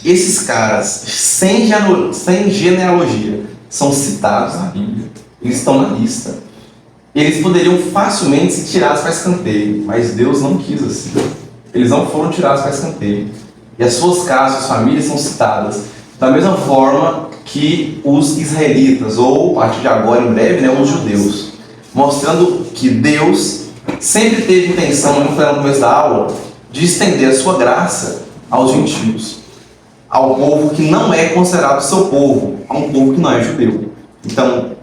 esses caras sem genealogia são citados na Bíblia, eles estão na lista. Eles poderiam facilmente ser tirados para escanteio, mas Deus não quis assim. Eles não foram tirados para escanteio. E as suas casas, suas famílias são citadas da mesma forma que os israelitas, ou a partir de agora, em breve, né, os judeus. Mostrando que Deus sempre teve intenção, como eu falei no começo da aula, de estender a sua graça aos gentios, ao povo que não é considerado seu povo, a um povo que não é judeu. Então,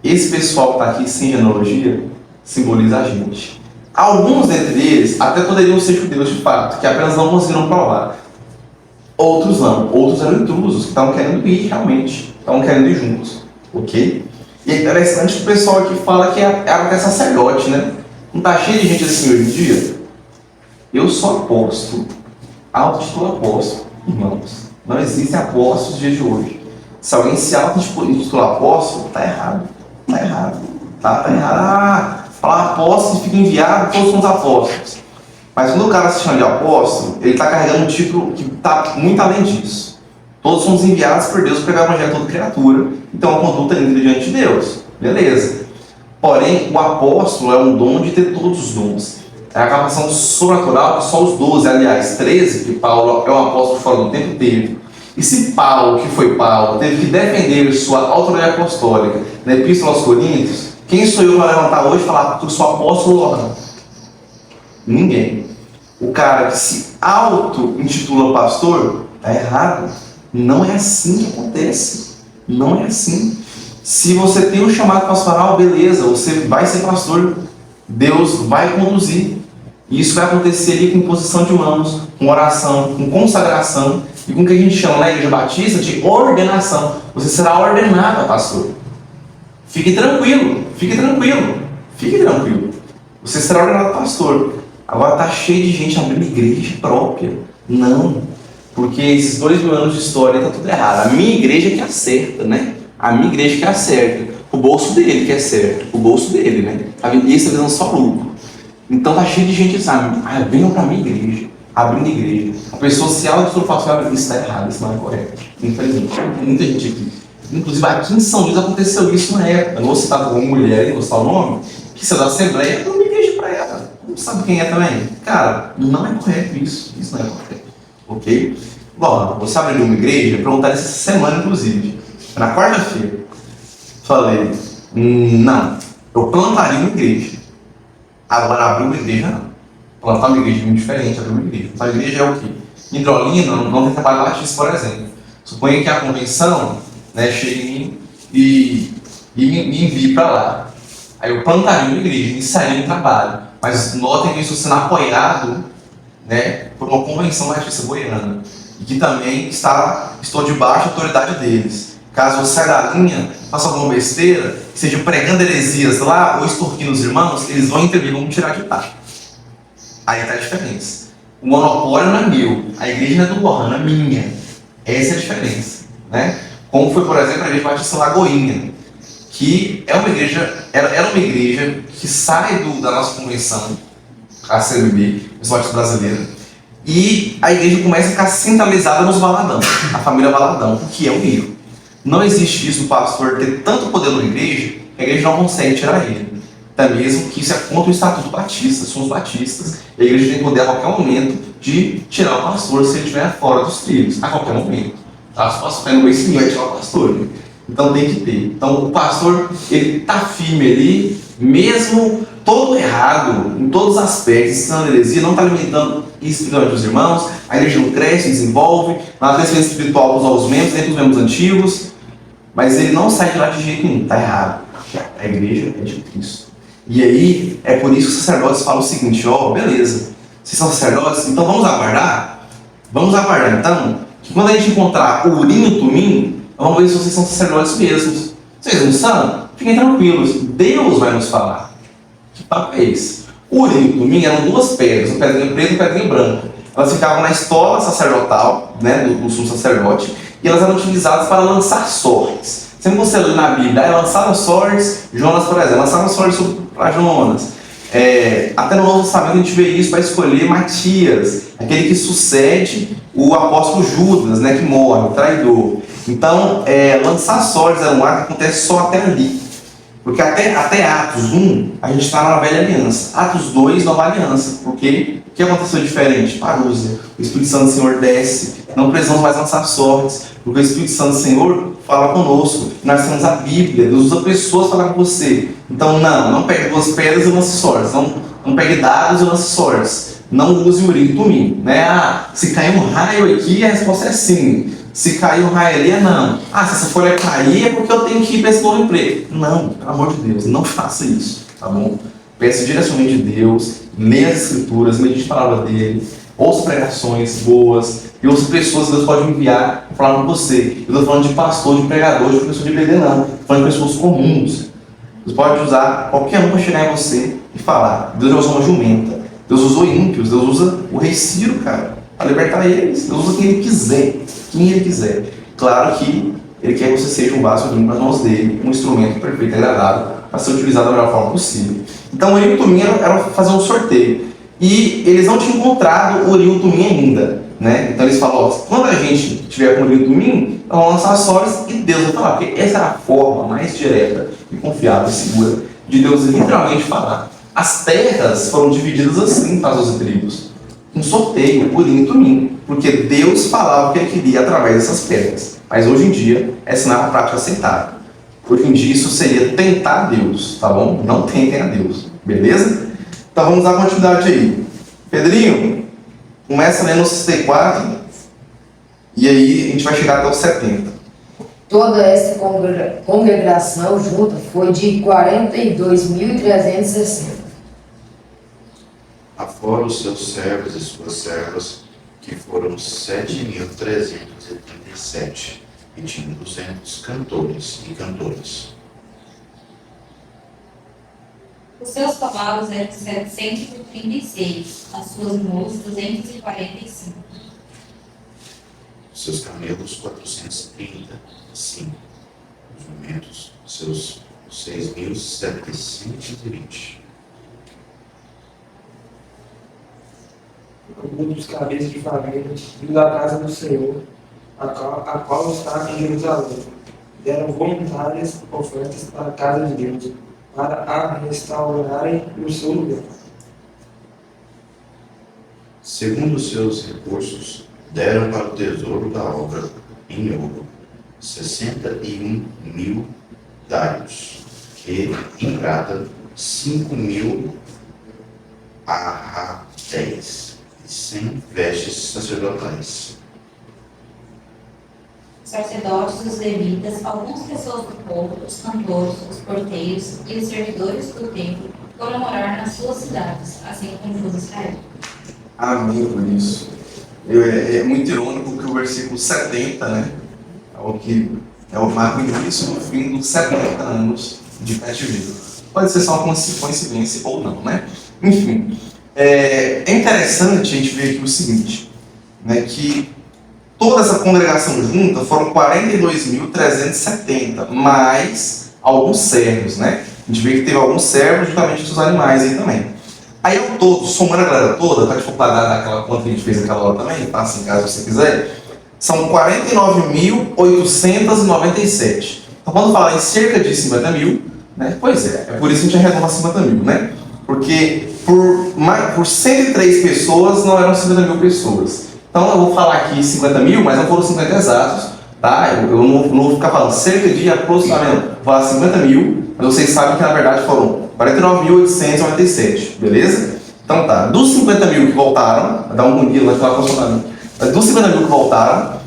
esse pessoal que está aqui sem genealogia, simboliza a gente. Alguns dentre eles até poderiam ser judeus de fato, que apenas não conseguiram provar. Outros não. Outros eram intrusos, que estavam querendo ir realmente. Estavam querendo ir juntos. Ok? E é interessante que o pessoal aqui fala que era até sacerdote, né? Não está cheio de gente assim hoje em dia? Eu sou apóstolo. Auto-intitula apóstolo. Irmãos, não existem apóstolos nos dias de hoje. Se alguém se auto-intitula apóstolo, está errado. Está errado. Tá errado. Falar apóstolo fica enviado, todos somos apóstolos. Mas quando o cara se chama de apóstolo, ele está carregando um título que está muito além disso. Todos somos enviados por Deus para pregar o evangelho a toda criatura. Então a conduta é íntegra diante de Deus. Beleza. Porém, o apóstolo é um dom de ter todos os dons. É a capacitação sobrenatural que só os 12, aliás, 13, que Paulo é um apóstolo fora do tempo, teve. E se Paulo, que foi Paulo, teve que defender sua autoridade apostólica na Epístola aos Coríntios, quem sou eu para levantar hoje e falar que eu sou apóstolo ou não? Ninguém. O cara que se auto-intitula pastor, está errado. Não é assim que acontece. Não é assim. Se você tem um chamado pastoral, beleza, você vai ser pastor. Deus vai conduzir. E isso vai acontecer ali com imposição de mãos, com oração, com consagração e com o que a gente chama na Igreja Batista de ordenação. Você será ordenado a pastor. Fique tranquilo, fique tranquilo, fique tranquilo. Você será ordenado pastor. Agora está cheio de gente abrindo igreja própria. Não, porque esses 2000 anos de história está tudo errado. A minha igreja que acerta, né? A minha igreja que acerta. O bolso dele que é certo. O bolso dele, né? Isso é visão só lucro. Então está cheio de gente que sabe, venham para a minha igreja, abrindo igreja. A pessoa se auto-intitula pastor, isso está errado, isso não é correto. Infelizmente, tem muita gente aqui. Inclusive aqui em São Luís aconteceu isso na época. Eu não vou citar como mulher, não vou citar o nome, que se é da Assembleia, eu dou uma igreja para ela. Não sabe quem é também? Cara, não é correto isso. Isso não é correto. Ok? Bom, você abriu uma igreja, perguntaram essa semana, inclusive. Na quarta-feira, falei, não, eu plantaria uma igreja. Agora abrir uma igreja não. Plantar uma igreja é muito diferente, abrir uma igreja. Plantar uma igreja é o quê? Em Hidrolina não tem trabalho batista, por exemplo. Suponha que a convenção, né, chegue em mim e me envie para lá. Aí eu plantaria uma igreja, iniciaria um trabalho. Mas notem que isso está sendo apoiado, né, por uma convenção batista goiana. E que também estou debaixo da autoridade deles. Caso você saia da linha, faça alguma besteira, seja pregando heresias lá ou extorquindo os irmãos, eles vão intervir, vão me tirar de lá. Aí está a diferença. O monopólio não é meu, a igreja não é do Lohan, é minha. Essa é a diferença, né? Como foi, por exemplo, a Igreja Batista Lagoinha, que é uma igreja, era uma igreja que sai da nossa convenção, a CBB, Convenção Batista Brasileira, e a igreja começa a ficar centralizada nos Valadão, a família Valadão, o que é um erro. Não existe isso, o pastor ter tanto poder na igreja, que a igreja não consegue tirar ele. Até mesmo que isso é contra o Estatuto Batista, somos batistas, e a igreja tem poder a qualquer momento de tirar o pastor se ele estiver fora dos trilhos, a qualquer momento. Tá? Se o pastor não esse vai tirar o pastor, né? Então tem que ter. Então o pastor, ele está firme ali, mesmo todo errado, em todos os aspectos, ensinando heresia, não está alimentando espiritualmente os irmãos, a igreja não cresce, desenvolve, não há crescimento espiritual dos novos membros, nem dos membros antigos, mas ele não sai de lá de jeito nenhum, está errado. A igreja é de Cristo. E aí, é por isso que os sacerdotes falam o seguinte, beleza, vocês são sacerdotes, então vamos aguardar? Vamos aguardar, então, que quando a gente encontrar o Urim e o Tumim, vamos ver se vocês são sacerdotes mesmos. Vocês não são? Fiquem tranquilos, Deus vai nos falar. Que papo é esse? O Urim e o Tumim eram duas pedras, uma pedrinha preta e uma pedrinha branca. Elas ficavam na estola sacerdotal, né, do sumo sacerdote, e elas eram utilizadas para lançar sortes. Sempre que você lê na Bíblia, lançaram sortes, Jonas, por exemplo, lançaram sortes para Jonas. Até no Novo Testamento a gente vê isso para escolher Matias, aquele que sucede o apóstolo Judas, né, que morre, o traidor. Então, lançar sortes é um ato que acontece só até ali. Porque até Atos 1, a gente está na velha aliança. Atos 2, nova aliança. Porque o que aconteceu diferente? Parúzia. O Espírito Santo do Senhor desce. Não precisamos mais lançar sortes. Porque o Espírito Santo do Senhor fala conosco. Nós temos a Bíblia. Deus usa pessoas para falar com você. Então, não pegue duas pedras e lance sortes. Não pegue dados e lance sortes. Não use o Urim e Tumim. Né? Se cair um raio aqui, a resposta é sim. Se cair um raio ali, é não. Se essa folha cair, é porque eu tenho que ir para esse novo emprego. Não, pelo amor de Deus, não faça isso, tá bom? Peça diretamente de Deus, leia as Escrituras, medite a palavra dele, ouça pregações boas, e ouça pessoas que Deus pode enviar para falar com você. Eu estou falando de pastor, de pregador, de professor de BD, não. Estou falando de pessoas comuns. Deus pode usar qualquer um para chegar em você e falar. Deus já usou uma jumenta, Deus usou ímpios, Deus usa o rei Ciro, cara, para libertar eles. Deus usa quem ele quiser. Quem ele quiser. Claro que ele quer que você seja um vaso limpo nas mãos dele, um instrumento perfeito e agradável para ser utilizado da melhor forma possível. Então o Urim e o Tumim era fazer um sorteio. E eles não tinham encontrado o Urim e o Tumim ainda. Né? Então eles falam, quando a gente tiver com o Urim e o Tumim, vamos lançar sortes e Deus vai falar. Porque essa era a forma mais direta e confiável e segura de Deus literalmente falar. As terras foram divididas assim para as 12 tribos. Um sorteio, Urim e Tumim, porque Deus falava o que ele queria através dessas pedras. Mas hoje em dia, essa não é uma prática aceitável. Hoje em dia, isso seria tentar Deus, tá bom? Não tentem a Deus, beleza? Então vamos dar continuidade aí. Pedrinho, começa lendo o 64, e aí a gente vai chegar até os 70. Toda essa congregação junta foi de 42.360. Afora os seus servos e suas servas, que foram 7.337, e tinham 200 cantores e cantoras. Os seus cavalos eram 736, as suas mulas 245. Seus camelos 435, os jumentos seus 6.720. O grupo dos cabeças de família vindo da casa do Senhor, a qual está em Jerusalém. Deram voluntárias ofertas para a casa de Deus, para a restaurarem no seu lugar. Segundo os seus recursos, deram para o tesouro da obra em ouro, 61.000 dários, que em prata 5.000 arratéis e 100 vestes sacerdotais. Os sacerdotes, os levitas, algumas pessoas do povo, os cantores, os porteiros e os servidores do templo foram morar nas suas cidades, assim como todo Israel. Amém por isso. É muito irônico que o versículo 70, né, marca o início e o fim dos 70 anos de cativeiro. Pode ser só uma coincidência ou não, né? Enfim, é interessante a gente ver aqui o seguinte, né, que toda essa congregação junta foram 42.370, mais alguns servos, né? A gente vê que teve alguns servos juntamente com os animais aí também. Aí ao todo, somando a galera toda, para for pagar daquela conta que a gente fez aquela hora também, passa em casa se você quiser, são 49.897. Então quando falar em cerca de 50 mil, né? Pois é por isso que a gente arredonda 50 mil, né? Porque por 103 pessoas não eram 50 mil pessoas. Então eu vou falar aqui 50 mil, mas não foram 50 exatos, tá? Eu não vou ficar falando cerca de aproximadamente, vou falar 50 mil, mas vocês sabem que na verdade foram 49.897, beleza? Então tá, dos 50 mil que voltaram, vou dar um guia lá aproximadamente, dos 50 mil que voltaram,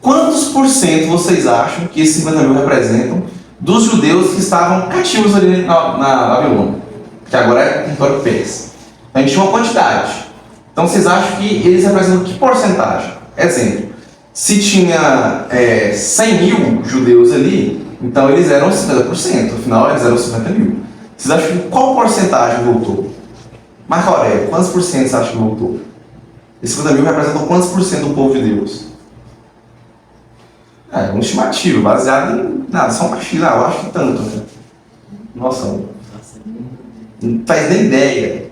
quantos por cento vocês acham que esses 50 mil representam dos judeus que estavam cativos ali na Babilônia? Que agora é território persa. Então a gente tinha uma quantidade. Então vocês acham que eles representam que porcentagem? Exemplo, se tinha 100 mil judeus ali, então eles eram 50%, afinal eles eram 50 mil. Vocês acham que qual porcentagem voltou? Marco Aurélio, quantos por cento você acha que voltou? Esses 50 mil representam quantos por cento do povo de Deus? É um estimativo, baseado em nada, só um machismo, eu acho que tanto, né? Nossa, não faz nem ideia.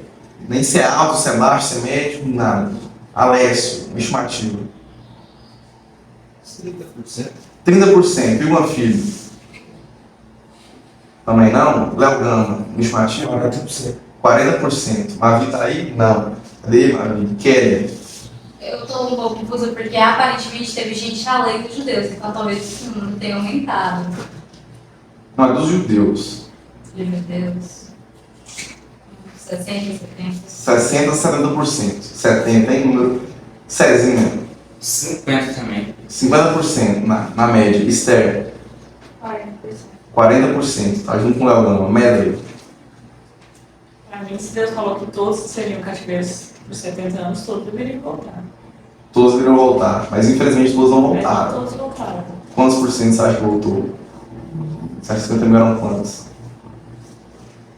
Nem se é alto, se é baixo, se é médio, nada. Alessio, uma estimativa. 30%. 30%, e uma filha? Também não? Léo Gama, uma estimativa? 40%. 40%. Mavi tá aí? Não. Cadê Mavi? Kelly? Eu tô um pouco confusa porque aparentemente teve gente além dos judeus, então talvez esse número tenha aumentado. Não, é dos judeus. Meu Deus. 60, 70. 60% a 70%. 70% em número. Cezinha. 50 também. 50% na média. Esther. 40%. Tá junto com o Léo Gama. Medley. Para mim, se Deus falou que todos seriam cativeiros por 70 anos, todos deveriam voltar. Todos deveriam voltar. Mas infelizmente todos não voltaram. Todos voltaram. Quantos por cento você acha que voltou? Você acha que 50 mil eram quantos?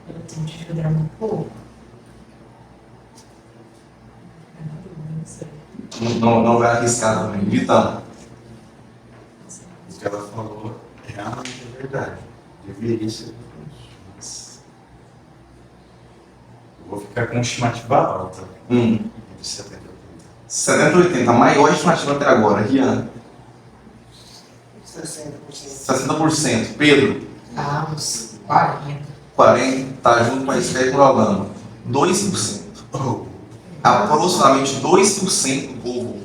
Eu tenho que ajudar um pouco. Não vai arriscar também. Vitão. O que ela falou realmente é verdade. Deveria ser isso. Eu vou ficar com uma estimativa alta. De 70 a 70 a 80. A maior estimativa até agora. Rian. 60%. 60%. Pedro. Ah, uns 40. 40%. Tá junto com a Esther e com o Algama. 2%. Aproximadamente 2% do povo.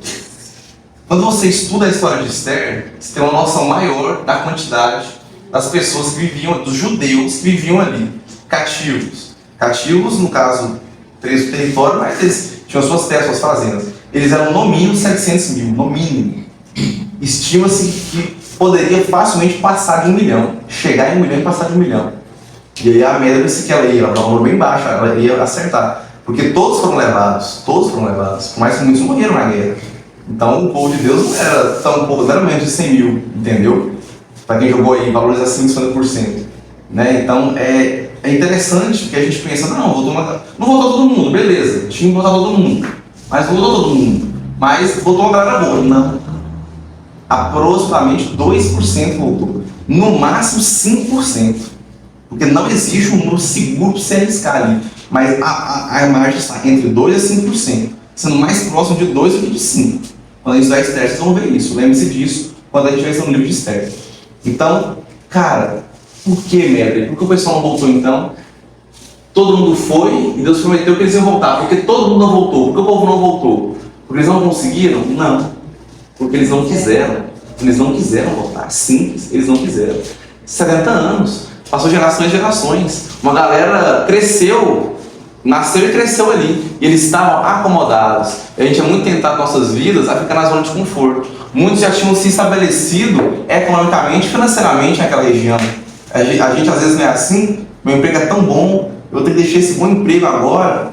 Quando você estuda a história de Esther, você tem uma noção maior da quantidade das pessoas que viviam, dos judeus que viviam ali, cativos. Cativos, no caso, presos do território, mas eles tinham suas terras, suas fazendas. Eles eram no mínimo 700 mil, no mínimo. Estima-se que poderia facilmente passar de 1 milhão, chegar em 1 milhão e passar de 1 milhão. E aí a média disse que ela ia para um número bem baixo, ela ia acertar. Porque todos foram levados, por mais que muitos morreram na guerra. Então o povo de Deus não era tão pouco, não era menos de 100 mil, entendeu? Para quem jogou aí valores acima de 50%. Né? Então é interessante que a gente pensa, não votou todo mundo, beleza, tinha que votar todo mundo. Mas não votou todo mundo. Mas votou uma galera boa, não. Aproximadamente 2% votou. No máximo 5%. Porque não existe um número seguro para se arriscar ali. Mas a margem está entre 2% a 5%, sendo mais próximo de 2 do que de 5%. Quando a gente estudar Esther, vocês vão ver isso. Lembre-se disso quando a gente vai ser no livro de Esther. Então, cara, por que, Medley? Por que o pessoal não voltou então? Todo mundo foi e Deus prometeu que eles iam voltar. Por que todo mundo não voltou? Por que o povo não voltou? Porque eles não conseguiram? Não. Porque eles não quiseram. Eles não quiseram voltar. Simples, eles não quiseram. 70 anos. Passou gerações e gerações. Uma galera cresceu, nasceu e cresceu ali. E eles estavam acomodados. A gente é muito tentado nossas vidas a ficar na zona de conforto. Muitos já tinham se estabelecido economicamente, financeiramente naquela região. A gente às vezes não é assim. Meu emprego é tão bom, eu vou ter que deixar esse bom emprego agora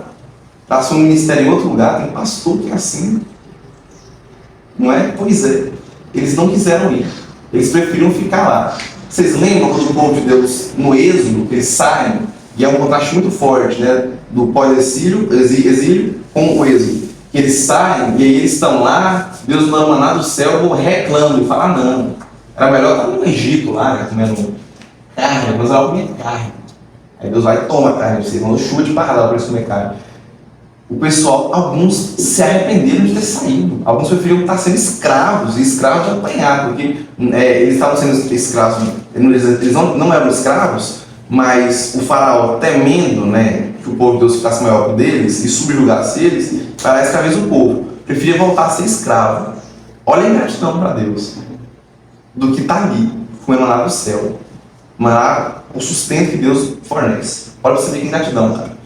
para assumir um ministério em outro lugar. Tem pastor que é assim. Não é? Pois é. Eles não quiseram ir. Eles preferiram ficar lá. Vocês lembram quando o povo de Deus, no Êxodo, eles saem, e é um contraste muito forte, né? Do pós-exílio com o Êxodo. Eles saem e aí eles estão lá, Deus manda maná do céu, reclamam e falam, não, era melhor estar no Egito lá, né, comendo carne, mas ela comia carne. Aí Deus vai e toma carne, vocês vão no chute para lá para eles comer carne. O pessoal, alguns se arrependeram de ter saído, alguns preferiam estar sendo escravos, e escravos de apanhar, porque eles estavam sendo escravos, eles não eram escravos, mas o faraó, temendo, né, que o povo de Deus ficasse maior que eles e subjugasse eles, para escravizar o povo, preferia voltar a ser escravo. Olha a ingratidão para Deus, do que está ali, comendo maná do céu, maná, o sustento que Deus fornece. Olha para você ver que ingratidão, cara.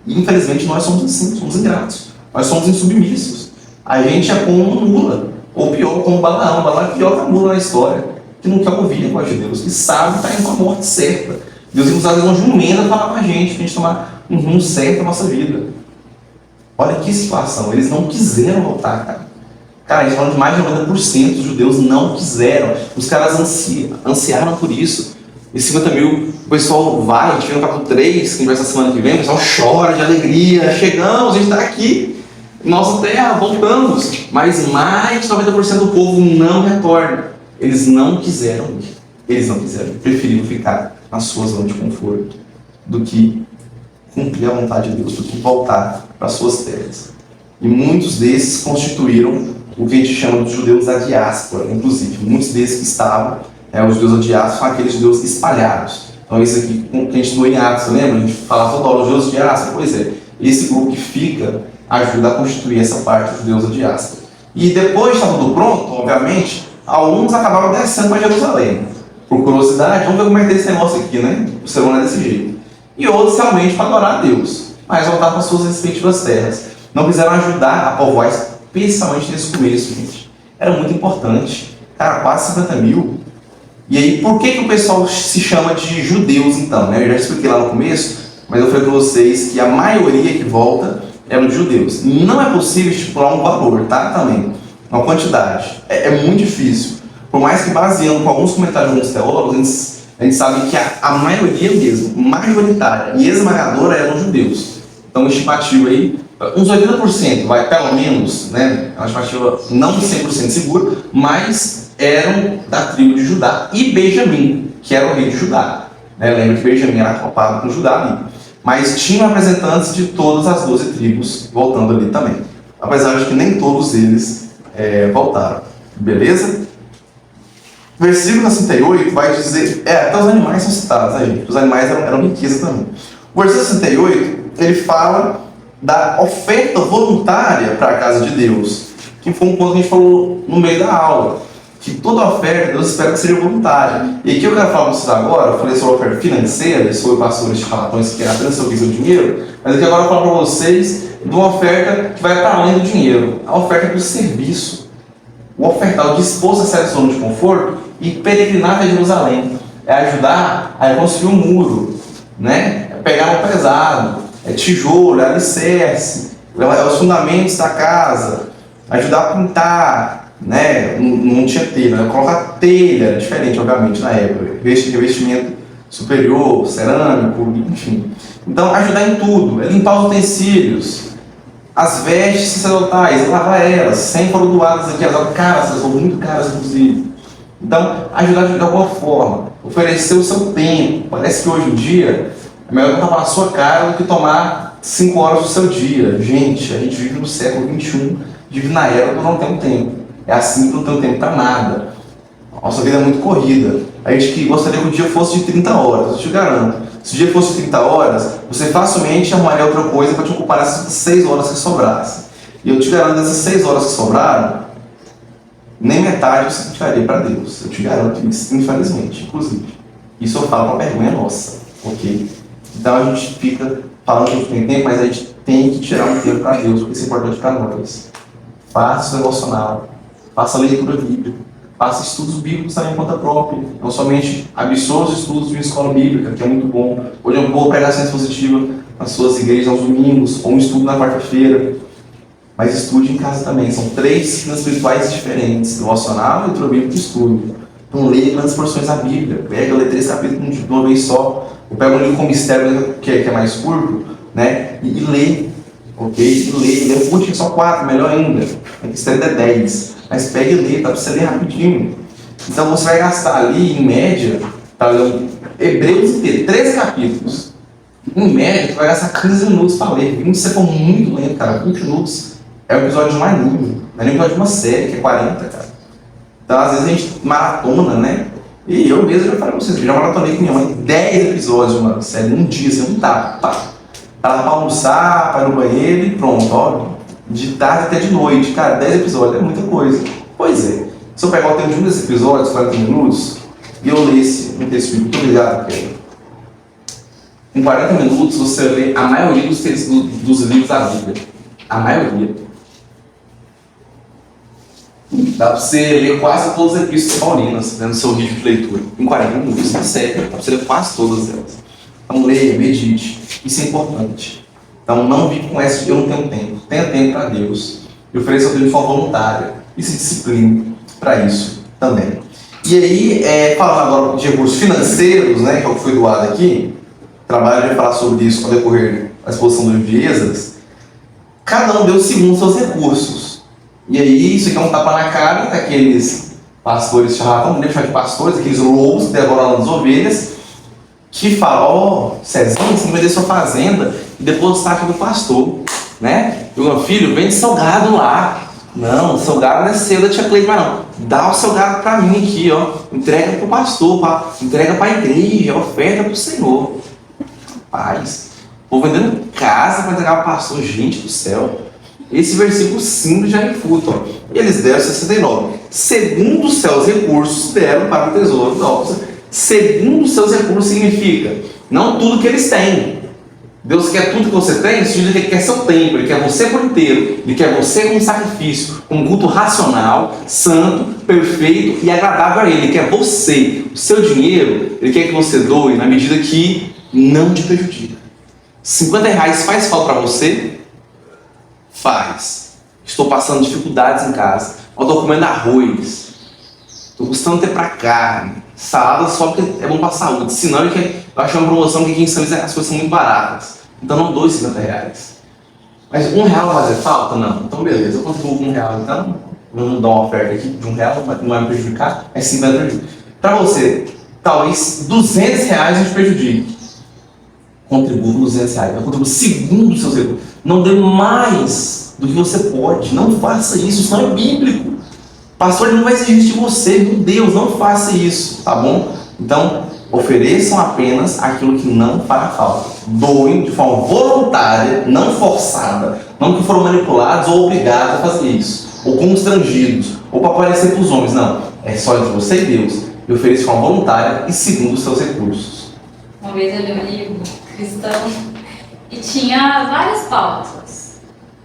E infelizmente nós somos assim, somos ingratos, nós somos insubmissos. A gente é como uma mula, ou pior, como Balaão. Balaão é pior que a mula na história, que não quer ouvir a voz de Deus, que sabe que está indo com a morte certa. Deus ia usar uma jumenta para falar com a gente tomar um rumo certo na nossa vida. Olha que situação, eles não quiseram voltar, cara. Cara, eles falam de mais de 90% dos judeus não quiseram. Os caras ansiaram por isso. E 50 mil, o pessoal vai, a gente vê no capítulo 3, que a gente vai essa semana que vem, o pessoal chora de alegria, chegamos, a gente está aqui, nossa terra, voltamos. Mas mais de 90% do povo não retorna. Eles não quiseram ir. Eles não quiseram, preferiram ficar na sua zona de conforto do que cumprir a vontade de Deus, do que voltar para as suas terras. E muitos desses constituíram o que a gente chama de judeus da diáspora, inclusive. Muitos desses que estavam, os judeus da diáspora, são aqueles judeus espalhados. Então, esse aqui que a gente estudou em Atos, lembra? A gente fala toda hora dos judeus da diáspora. Pois é, esse grupo que fica ajuda a constituir essa parte dos judeus da diáspora. E depois de estar tudo pronto, obviamente, alguns acabaram descendo para Jerusalém. Por curiosidade, vamos ver como é que é esse negócio aqui, né? O ser humano é desse jeito. E outros realmente para adorar a Deus, mas voltar para suas respectivas terras. Não quiseram ajudar a povoar, especialmente nesse começo, gente. Era muito importante. Cara, quase 50 mil. E aí, por que o pessoal se chama de judeus, então? Né? Eu já expliquei lá no começo, mas eu falei para vocês que a maioria que volta eram de judeus. Não é possível estipular um valor, tá? Também, uma quantidade. É muito difícil. Por mais que, baseando com alguns comentários de alguns teólogos, a gente sabe que a maioria mesmo, majoritária e esmagadora eram judeus. Então, estimativa aí, uns 80%, vai pelo menos, né? É uma estimativa não 100% segura, mas eram da tribo de Judá e Benjamim, que era o rei de Judá. Né? Lembra que Benjamim era acoplado com Judá ali. Mas tinham representantes de todas as 12 tribos voltando ali também. Apesar de que nem todos eles voltaram. Beleza? Versículo 68 vai dizer... até os animais são citados, né, gente? Os animais eram riqueza também. O versículo 68, ele fala da oferta voluntária para a casa de Deus, que foi um ponto que a gente falou no meio da aula, que toda oferta Deus espera que seja voluntária. E aqui eu quero falar para vocês agora, eu falei sobre oferta financeira, sobre pastores charlatões que querem apenas o dinheiro, mas aqui agora eu falo para vocês de uma oferta que vai para além do dinheiro, a oferta do serviço. O ofertar, o disposto a sair da zona de conforto e peregrinar até Jerusalém. É ajudar a construir um muro, né? É pegar um pesado, é tijolo, é alicerce, é os fundamentos da casa, ajudar a pintar, né? Não tinha telha, né? Colocar telha, diferente, obviamente, na época, revestimento superior, cerâmico, enfim. Então, ajudar em tudo, é limpar os utensílios, as vestes sacerdotais, lavar elas, sem foram doadas aqui, elas caras, elas são muito caras, inclusive. Então, ajudar de alguma forma, oferecer o seu tempo. Parece que hoje em dia é melhor tomar a sua cara do que tomar 5 horas do seu dia. Gente, a gente vive no século XXI, vive na era que não tem tempo. É assim que não tem tempo para nada. Nossa vida é muito corrida. A gente que gostaria que o dia fosse de 30 horas, eu te garanto. Se o dia fosse de 30 horas, você facilmente arrumaria outra coisa para te ocupar essas 6 horas que sobrassem. E eu te garanto, essas 6 horas que sobraram, nem metade eu significaria para Deus. Eu te garanto isso, infelizmente, inclusive. Isso eu falo com a vergonha nossa, ok? Então a gente fica falando que a gente tem tempo, mas a gente tem que tirar um tempo para Deus, porque isso é importante para nós. Faça o devocional, faça a leitura bíblica, faça estudos bíblicos também em conta própria, não somente absorva os estudos de uma escola bíblica, que é muito bom. Hoje é uma boa pregação expositiva nas suas igrejas aos domingos, ou um estudo na quarta-feira. Mas estude em casa também. São 3 disciplinas espirituais diferentes: devocional, leitura bíblica e estudo. Então leia grandes porções da Bíblia. Pega, lê 3 capítulos de uma vez só. Ou pega um livro com mistério, que é mais curto, né? E lê. Ok? E lê. Lê um curtinho, só 4, melhor ainda. O mistério é 10. Mas pega e lê, dá para você ler rapidinho. Então você vai gastar ali, em média, tá lendo Hebreus inteiro, 13 capítulos. Em média, tu vai gastar 15 minutos para ler. 20 se você for muito lento, cara. 20 minutos é o episódio de um anime. Não é nem o episódio de uma série, que é 40, cara. Então, às vezes, a gente maratona, né? E eu mesmo já falei pra vocês, eu já maratonei com minha mãe 10 episódios de uma série, num dia, assim, não dá. Pá. Ela pra almoçar, para ir no banheiro e pronto, ó. De tarde até de noite, cara, 10 episódios é muita coisa. Pois é. Se eu pegar o tempo de um desses episódios, 40 minutos, e eu lesse um texto bíblico, muito obrigado, Pedro. Em 40 minutos você lê a maioria dos textos dos livros da Bíblia. A maioria. Dá pra você ler quase todas as epístolas paulinas, né, no seu ritmo de leitura. Em 40 minutos, é sério. Dá pra você ler quase todas elas. Então leia, medite. Isso é importante. Então não vive com essa de eu não tenho tempo. Tenha tempo para Deus. E ofereça o tempo de forma voluntária. E se discipline para isso também. E aí, falando agora de recursos financeiros, né, que é o que foi doado aqui, o trabalho vai falar sobre isso ao decorrer da exposição do livro de Êxodas. Cada um deu segundo seus recursos. E aí, isso aqui é um tapa na cara daqueles pastores chamados, não deixar de pastores, aqueles lobos que devoram as ovelhas, que falam: ó, Cezinho, você não vender sua fazenda e depositar aqui no pastor, né? E o meu filho, vende seu gado lá. Não, seu gado não é seu da tia Cleide, mas não. Dá o seu gado para mim aqui, ó. Entrega para o pastor, entrega para a igreja, oferta para o Senhor. Rapaz, vou vendendo casa para entregar para o pastor, gente do céu. Esse versículo simples já refuta, ó. E eles deram 69. Segundo os seus recursos, deram para o tesouro da obra. Segundo os seus recursos significa não tudo que eles têm. Deus quer tudo que você tem, isso significa que Ele quer seu tempo, Ele quer você por inteiro, Ele quer você como sacrifício, como culto racional, santo, perfeito e agradável a Ele. Ele quer você, o seu dinheiro, Ele quer que você doe na medida que não te prejudica. R$50 faz falta para você? Faz. Estou passando dificuldades em casa. Eu estou comendo arroz. Estou custando ter para carne. Salada só porque é bom para a saúde. Senão eu acho uma promoção que aqui em São Luís as coisas são muito baratas. Então não dou R$50. Mas R$1 vai fazer falta? Não. Então beleza, eu contribuo com R$1. Então vamos dar uma oferta aqui de R$1, não vai me prejudicar. É R$50 prejudica. Para você, talvez R$200 a gente prejudique. Contribua com R$200. Eu contribuo segundo os seus recursos. Não dê mais do que você pode. Não faça isso. Isso não é bíblico. Pastor, ele não vai exigir isso de você. Meu Deus, não faça isso. Tá bom? Então, ofereçam apenas aquilo que não fará falta. Doem de forma voluntária, não forçada. Não que foram manipulados ou obrigados a fazer isso. Ou constrangidos. Ou para aparecer para os homens. Não. É só entre você e Deus. E ofereça de forma voluntária e segundo os seus recursos. Uma vez eu li um livro cristão e tinha várias pautas.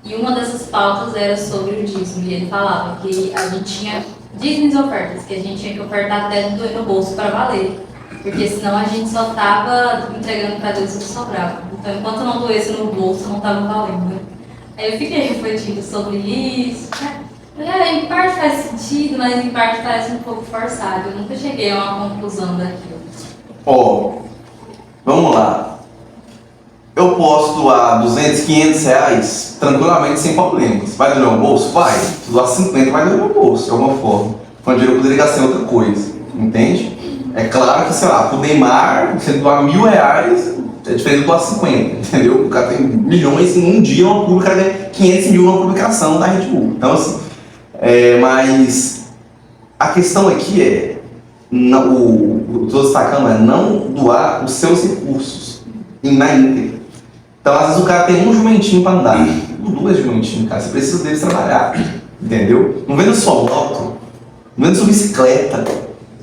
E uma dessas pautas era sobre o dízimo. E ele falava que a gente tinha dízimos ofertas, que a gente tinha que ofertar até doer no bolso para valer. Porque senão a gente só estava entregando para Deus o que sobrava. Então, enquanto não doesse no bolso, não estava valendo. Aí eu fiquei refletindo sobre isso. Em parte faz sentido, mas em parte parece um pouco forçado. Eu nunca cheguei a uma conclusão daquilo. Vamos lá. Eu posso doar R$200, R$500 tranquilamente, sem problemas. Vai do meu bolso? Vai. Se doar 50, vai do meu bolso, de alguma forma. Com o dinheiro eu poderia gastar em outra coisa. Entende? É claro que, sei lá, pro Neymar, você doar R$1.000 é diferente de doar 50, entendeu? O cara tem milhões em um dia, uma publicação, o cara ganha 500 mil numa publicação da Red Bull. Então, assim, mas a questão aqui é, o que eu estou destacando é não doar os seus recursos na íntegra. Então, às vezes o cara tem um jumentinho para andar, ou 2 jumentinhos, cara, você precisa deles trabalhar, entendeu? Não venda sua moto no meio da sua bicicleta,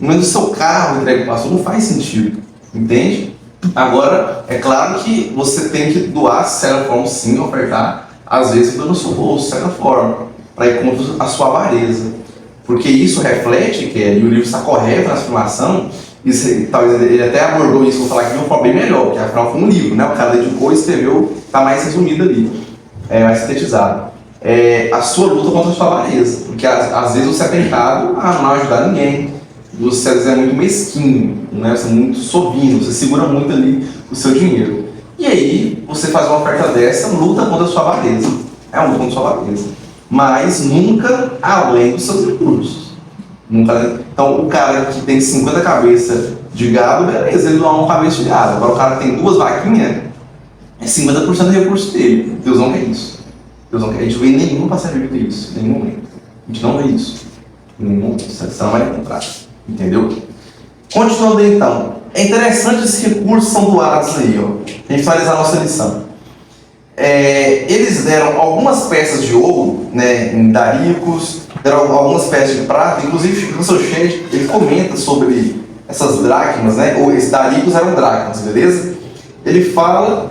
no meio do seu carro entregue para o pastor, não faz sentido, entende? Agora, é claro que você tem que doar de certa forma, sim, ofertar, às vezes pelo seu bolso, de certa forma, para ir contra a sua avareza. Porque isso reflete, e o livro está correto na afirmação, isso, talvez ele até abordou isso, vou falar aqui de uma forma bem melhor, porque afinal foi um livro, né? O cara dedicou e escreveu, está mais resumido ali, mais sintetizado. A sua luta contra a sua avareza, porque às vezes você é tentado a não ajudar ninguém, você às vezes é muito mesquinho, né? Você é muito sovino, você segura muito ali o seu dinheiro. E aí, você faz uma oferta dessa, luta contra a sua avareza. É uma luta contra a sua avareza. Mas nunca além dos seus recursos. Nunca. Então, o cara que tem 50 cabeças de gado, beleza, ele doa uma cabeça de gado. Agora, o cara que tem 2 vaquinhas, é 50% do recurso dele. Deus não quer isso. Deus não quer. A gente não vê nenhum passagem bíblico isso. Em nenhum momento. A gente não vê isso. Em nenhum momento. Você não vai encontrar. Entendeu? Continuando então. É interessante esses recursos são doados aí, ó. A gente vai analisar a nossa lição. Eles deram algumas peças de ouro, né, em daricos, deram algumas peças de prata, inclusive o seu chefe, ele comenta sobre essas dracmas, né, ou esses daricos eram dracmas, beleza? Ele fala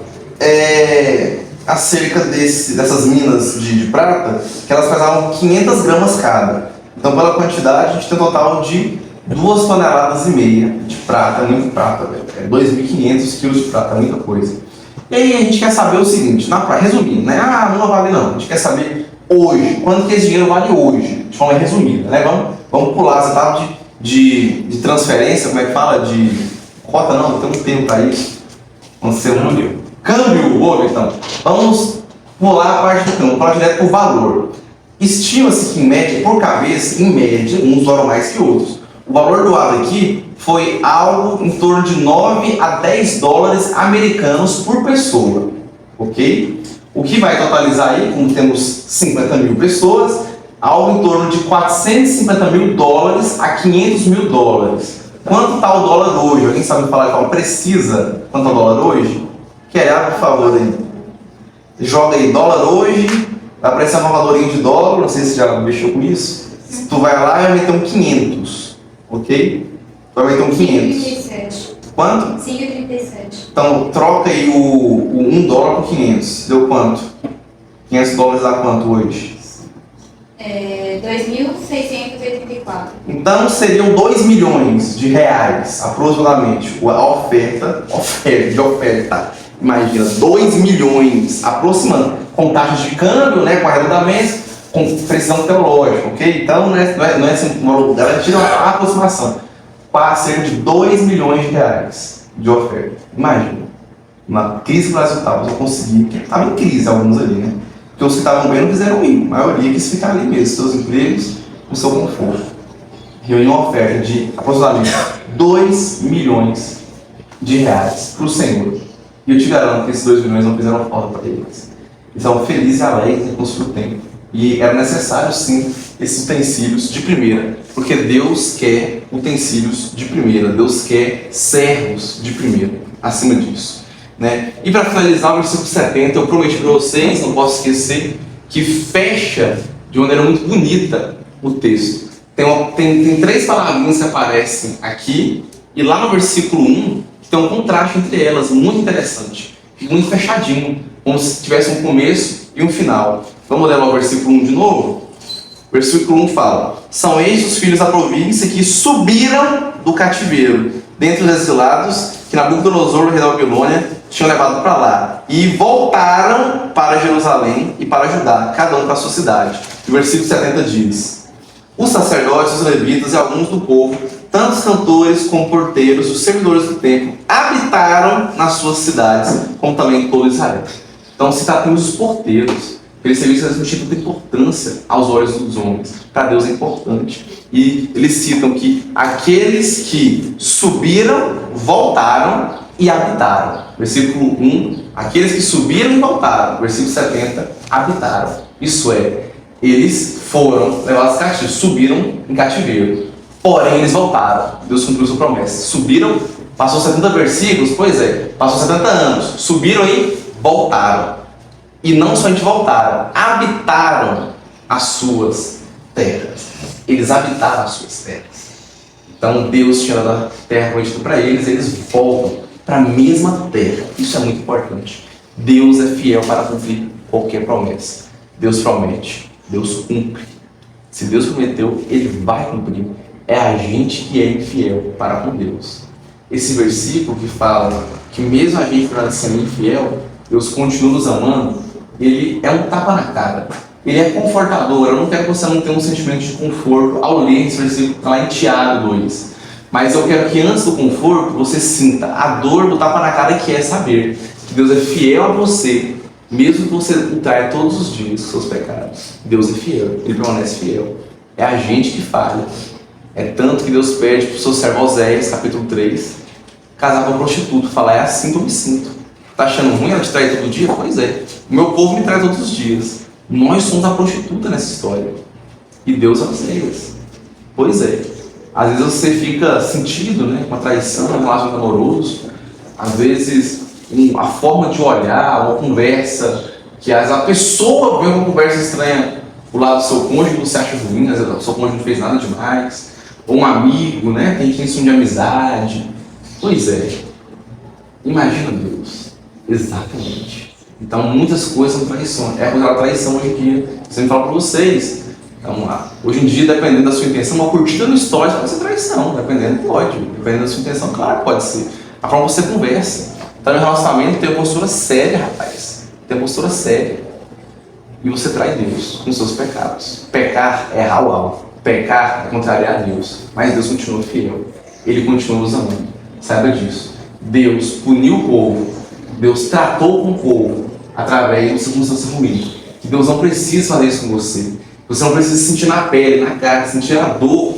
acerca dessas minas de prata, que elas pesavam 500 gramas cada. Então, pela quantidade, a gente tem um total de 2,5 toneladas de prata, é muito prata, velho. 2.500 quilos de prata, é muita coisa. E aí a gente quer saber o seguinte, resumindo, né? Não vale não. A gente quer saber hoje, quanto que esse dinheiro vale hoje, de forma resumida, né? Vamos pular as etapas de transferência, como é que fala? De cota não, tem um tempo para isso. Vamos ser câmbio, então. Vamos pular a parte do câmbio, pular direto para o valor. Estima-se que em média, por cabeça, em média, uns doam mais que outros. O valor doado aqui foi algo em torno de 9 a 10 dólares americanos por pessoa, ok? O que vai totalizar aí, como temos 50 mil pessoas, algo em torno de 450 mil dólares a 500 mil dólares. Quanto está o dólar hoje? Alguém sabe falar de forma precisa quanto está o dólar hoje? Quer, por favor, aí. Joga aí dólar hoje, vai aparecer um valorinho de dólar, não sei se já mexeu com isso. Tu vai lá e vai meter um 500. Ok? Vai meter um 500. 5,37. Quanto? 5,37. Então, troca aí o 1 dólar por 500. Deu quanto? 500 dólares dá quanto hoje? 2.684. Então, seriam 2 milhões de reais, aproximadamente, a oferta. Imagina, 2 milhões, aproximando, com taxas de câmbio, né, com arredondamentos, com precisão teológica, ok? Então, não é assim, uma lugar, tira uma aproximação. Quase cerca de 2 milhões de reais de oferta. Imagina, na crise que o Brasil estava, eu consegui, porque estava em crise alguns ali, né? Porque os que estavam bem não quiseram ir, a maioria quis ficar ali mesmo, seus empregos, com seu conforto. Reuniu uma oferta de aproximadamente 2 milhões de reais para o Senhor. E eu te garanto que esses 2 milhões não fizeram falta para eles. Eles estavam felizes e alegres em construir o templo. E era necessário, sim, esses utensílios de primeira, porque Deus quer utensílios de primeira, Deus quer servos de primeira, acima disso, né? E para finalizar, o versículo 70, eu prometi para vocês, não posso esquecer, que fecha de maneira muito bonita o texto. Tem 3 palavrinhas que aparecem aqui, e lá no versículo 1, tem um contraste entre elas, muito interessante, fica muito fechadinho, como se tivesse um começo e um final. Vamos ler o versículo 1 de novo? O versículo 1 fala: são estes os filhos da província que subiram do cativeiro, dentre os exilados que Nabucodonosor, rei da Babilônia, tinham levado para lá, e voltaram para Jerusalém e para Judá, cada um para a sua cidade. O versículo 70 diz: os sacerdotes, os levitas e alguns do povo, tanto os cantores como porteiros, os servidores do templo, habitaram nas suas cidades, como também todo Israel. Então se trata dos porteiros. Eles serviços transmitem tanta importância aos olhos dos homens. Para Deus é importante. E eles citam que aqueles que subiram, voltaram e habitaram. Versículo 1, aqueles que subiram e voltaram. Versículo 70, habitaram. Isso é, eles foram levados cativos, subiram em cativeiro. Porém, eles voltaram. Deus cumpriu sua promessa. Subiram, passou 70 versículos, pois é, passou 70 anos. Subiram e voltaram. E não somente voltaram, habitaram as suas terras. Eles habitaram as suas terras. Então Deus tinha dado a terra prometida para eles, eles voltam para a mesma terra. Isso é muito importante. Deus é fiel para cumprir qualquer promessa. Deus promete, Deus cumpre. Se Deus prometeu, Ele vai cumprir. É a gente que é infiel para com Deus. Esse versículo que fala que mesmo a gente sendo infiel, Deus continua nos amando, ele é um tapa na cara. Ele é confortador. Eu não quero que você não tenha um sentimento de conforto ao ler esse versículo que está lá em Tiago 2. Mas eu quero que antes do conforto, você sinta a dor do tapa na cara, que é saber que Deus é fiel a você, mesmo que você o traia todos os dias os seus pecados. Deus é fiel, Ele permanece fiel. É a gente que falha. É tanto que Deus pede para o seu servo Oséias, capítulo 3, casar com um prostituto. Falar, é assim que eu me sinto. Tá achando ruim ela te trair todo dia? Pois é. O meu povo me trai todos os dias. Nós somos a prostituta nessa história. E Deus é Oséias. Pois é. Às vezes você fica sentido, né, com a traição, um relacionamento amoroso. Às vezes a forma de olhar, uma conversa, que às vezes a pessoa vê uma conversa estranha do lado do seu cônjuge, você acha ruim, às vezes o seu cônjuge não fez nada demais. Ou um amigo, né, tem intenção de amizade. Pois é. Imagina Deus. Exatamente. Então muitas coisas são traições. É a traição hoje em dia. Eu sempre falo para vocês. Então, hoje em dia, dependendo da sua intenção, uma curtida no stories pode ser traição. Dependendo, pode. Dependendo da sua intenção, claro que pode ser. A forma que você conversa. Então, no relacionamento, tem uma postura séria, rapaz. Tem uma postura séria. E você trai Deus com seus pecados. Pecar é halal. Pecar é contrariar a Deus. Mas Deus continua fiel. Ele continua nos amando. Saiba disso. Deus puniu o povo. Deus tratou com o povo através de uma circunstância ruim. Que Deus não precisa fazer isso com você. Você não precisa sentir na pele, na cara, sentir a dor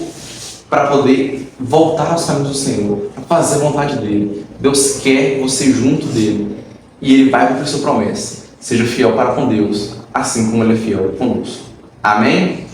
para poder voltar aos caminhos do Senhor, para fazer a vontade dEle. Deus quer você junto dEle e Ele vai cumprir sua promessa. Seja fiel para com Deus, assim como Ele é fiel conosco. Amém?